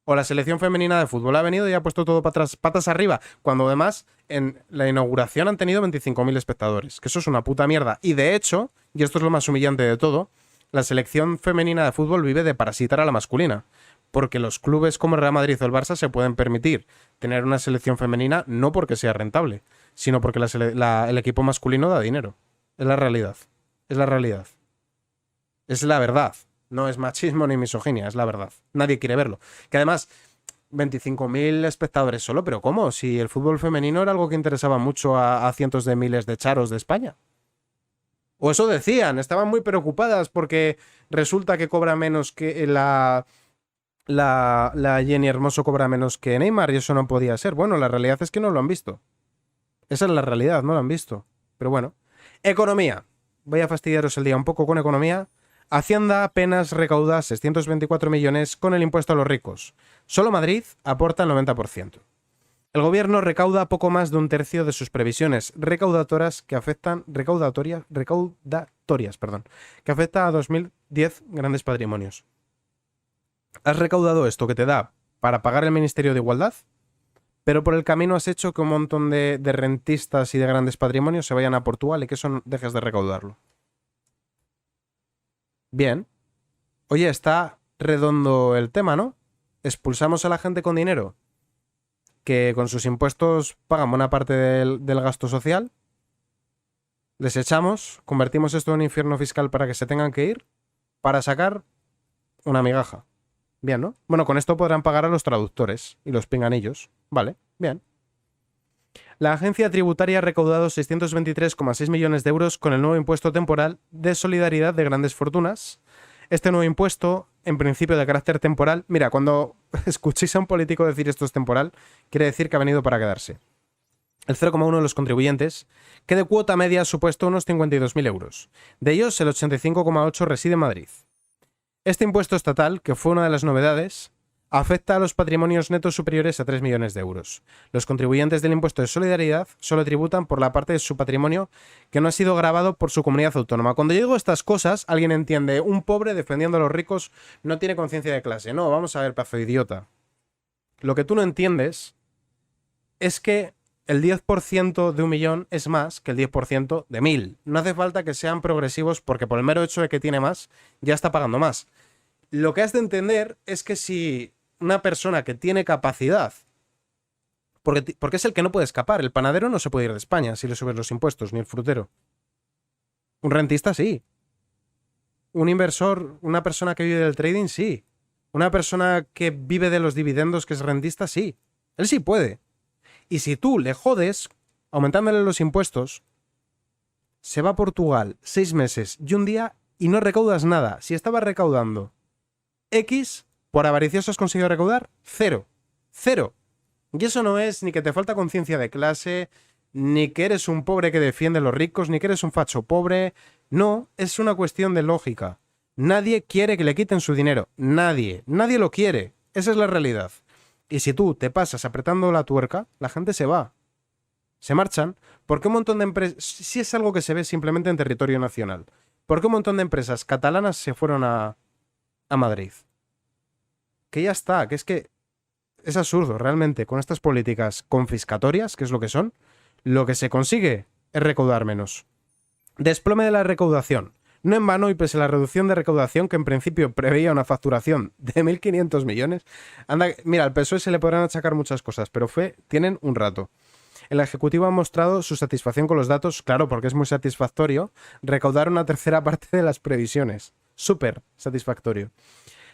O la selección femenina de fútbol ha venido y ha puesto todo patas arriba, cuando además en la inauguración han tenido 25.000 espectadores, que eso es una puta mierda. Y de hecho, y esto es lo más humillante de todo, la selección femenina de fútbol vive de parasitar a la masculina, porque los clubes como el Real Madrid o el Barça se pueden permitir tener una selección femenina no porque sea rentable, sino porque el equipo masculino da dinero. Es la realidad. Es la realidad. Es la verdad. No es machismo ni misoginia, es la verdad. Nadie quiere verlo. Que además, 25.000 espectadores solo, pero ¿cómo? Si el fútbol femenino era algo que interesaba mucho a cientos de miles de charos de España. O eso decían, estaban muy preocupadas porque resulta que cobra menos que la Jenny Hermoso cobra menos que Neymar y eso no podía ser. Bueno, la realidad es que no lo han visto. Esa es la realidad, no lo han visto. Pero bueno. Economía. Voy a fastidiaros el día un poco con economía. Hacienda apenas recauda 624 millones con el impuesto a los ricos. Solo Madrid aporta el 90%. El gobierno recauda poco más de un tercio de sus previsiones recaudatorias, que afecta a 2010 grandes patrimonios. Has recaudado esto que te da para pagar el Ministerio de Igualdad, pero por el camino has hecho que un montón de rentistas y de grandes patrimonios se vayan a Portugal y que eso dejes de recaudarlo. Bien. Oye, está redondo el tema, ¿no? Expulsamos a la gente con dinero, que con sus impuestos pagan buena parte del gasto social. Les echamos, convertimos esto en un infierno fiscal para que se tengan que ir, para sacar una migaja. Bien, ¿no? Bueno, con esto podrán pagar a los traductores y los pinganillos. Vale, bien. La agencia tributaria ha recaudado 623,6 millones de euros con el nuevo impuesto temporal de solidaridad de grandes fortunas. Este nuevo impuesto, en principio de carácter temporal, mira, cuando escuchéis a un político decir esto es temporal, quiere decir que ha venido para quedarse. El 0,1 de los contribuyentes, que de cuota media ha supuesto unos 52.000 euros. De ellos, el 85,8 reside en Madrid. Este impuesto estatal, que fue una de las novedades, afecta a los patrimonios netos superiores a 3 millones de euros. Los contribuyentes del impuesto de solidaridad solo tributan por la parte de su patrimonio que no ha sido gravado por su comunidad autónoma. Cuando yo digo estas cosas, alguien entiende, un pobre defendiendo a los ricos no tiene conciencia de clase. No, vamos a ver, pedazo de idiota. Lo que tú no entiendes es que el 10% de 1.000.000 es más que el 10% de 1.000. No hace falta que sean progresivos porque por el mero hecho de que tiene más, ya está pagando más. Lo que has de entender es que si una persona que tiene capacidad, porque es el que no puede escapar, el panadero no se puede ir de España si le subes los impuestos, ni el frutero. Un rentista sí. Un inversor, una persona que vive del trading sí. Una persona que vive de los dividendos, que es rentista, sí. Él sí puede. Y si tú le jodes, aumentándole los impuestos, se va a Portugal 6 meses y un día y no recaudas nada. Si estaba recaudando X, por avaricioso has conseguido recaudar 0. 0. Y eso no es ni que te falta conciencia de clase, ni que eres un pobre que defiende a los ricos, ni que eres un facho pobre. No, es una cuestión de lógica. Nadie quiere que le quiten su dinero. Nadie. Nadie lo quiere. Esa es la realidad. Y si tú te pasas apretando la tuerca, la gente se va. Se marchan. Porque un montón de empresas... Si es algo que se ve simplemente en territorio nacional. Porque un montón de empresas catalanas se fueron a Madrid. Que ya está, que es absurdo, realmente, con estas políticas confiscatorias, que es lo que son, lo que se consigue es recaudar menos. Desplome de la recaudación. No en vano, y pese a la reducción de recaudación, que en principio preveía una facturación de 1.500 millones, mira, al PSOE se le podrán achacar muchas cosas, pero tienen un rato. El Ejecutivo ha mostrado su satisfacción con los datos, claro, porque es muy satisfactorio recaudar una tercera parte de las previsiones. súper satisfactorio.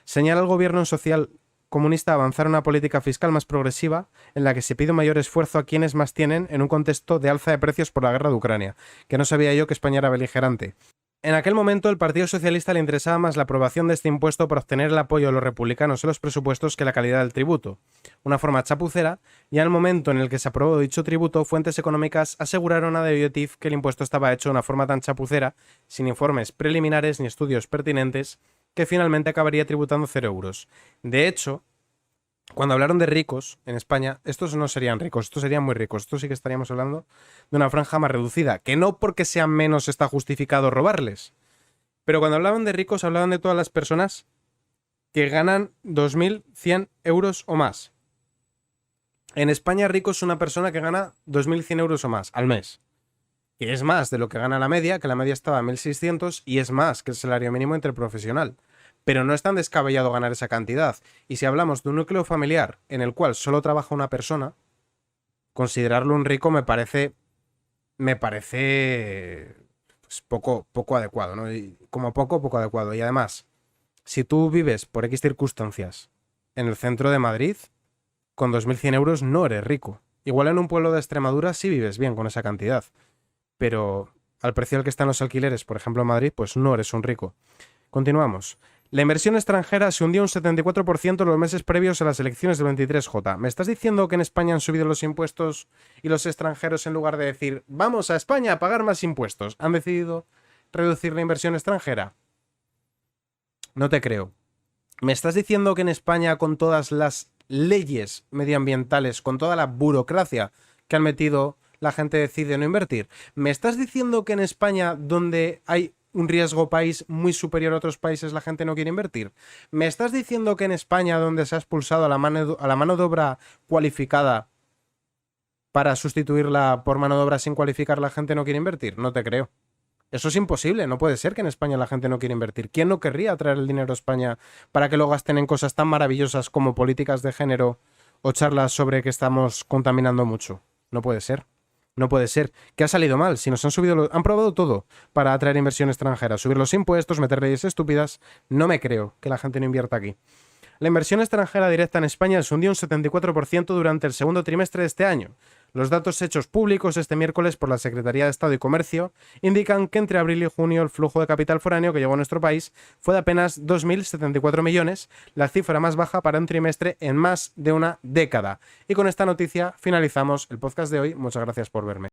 Señala el gobierno social comunista avanzar una política fiscal más progresiva en la que se pide un mayor esfuerzo a quienes más tienen en un contexto de alza de precios por la guerra de Ucrania, que no sabía yo que España era beligerante. En aquel momento, el Partido Socialista le interesaba más la aprobación de este impuesto para obtener el apoyo de los republicanos en los presupuestos que la calidad del tributo. Una forma chapucera, y al momento en el que se aprobó dicho tributo, fuentes económicas aseguraron a The Objective que el impuesto estaba hecho de una forma tan chapucera, sin informes preliminares ni estudios pertinentes, que finalmente acabaría tributando 0 euros. De hecho, cuando hablaron de ricos en España, estos no serían ricos, estos serían muy ricos. Estos sí que estaríamos hablando de una franja más reducida, que no porque sean menos está justificado robarles. Pero cuando hablaban de ricos, hablaban de todas las personas que ganan 2.100 euros o más. En España, rico es una persona que gana 2.100 euros o más al mes. Que es más de lo que gana la media, que la media estaba a 1.600, y es más que el salario mínimo interprofesional. Pero no es tan descabellado ganar esa cantidad. Y si hablamos de un núcleo familiar en el cual solo trabaja una persona, considerarlo un rico me parece pues, poco adecuado, ¿no? Y como poco adecuado. Y además, si tú vives por X circunstancias en el centro de Madrid, con 2.100 euros no eres rico. Igual en un pueblo de Extremadura sí vives bien con esa cantidad. Pero al precio al que están los alquileres, por ejemplo en Madrid, pues no eres un rico. Continuamos. La inversión extranjera se hundió un 74% en los meses previos a las elecciones del 23J. ¿Me estás diciendo que en España han subido los impuestos y los extranjeros, en lugar de decir vamos a España a pagar más impuestos, han decidido reducir la inversión extranjera? No te creo. ¿Me estás diciendo que en España, con todas las leyes medioambientales, con toda la burocracia que han metido, la gente decide no invertir? ¿Me estás diciendo que en España, donde hay un riesgo país muy superior a otros países, la gente no quiere invertir? ¿Me estás diciendo que en España, donde se ha expulsado a la mano de obra cualificada para sustituirla por mano de obra sin cualificar, la gente no quiere invertir? No te creo. Eso es imposible, no puede ser que en España la gente no quiera invertir. ¿Quién no querría traer el dinero a España para que lo gasten en cosas tan maravillosas como políticas de género o charlas sobre que estamos contaminando mucho? No puede ser. No puede ser. ¿Qué ha salido mal? Si nos han subido... Han probado todo para atraer inversión extranjera. Subir los impuestos, meter leyes estúpidas. No me creo que la gente no invierta aquí. La inversión extranjera directa en España se hundió un 74% durante el segundo trimestre de este año. Los datos hechos públicos este miércoles por la Secretaría de Estado y Comercio indican que entre abril y junio el flujo de capital foráneo que llegó a nuestro país fue de apenas 2.074 millones, la cifra más baja para un trimestre en más de una década. Y con esta noticia finalizamos el podcast de hoy. Muchas gracias por verme.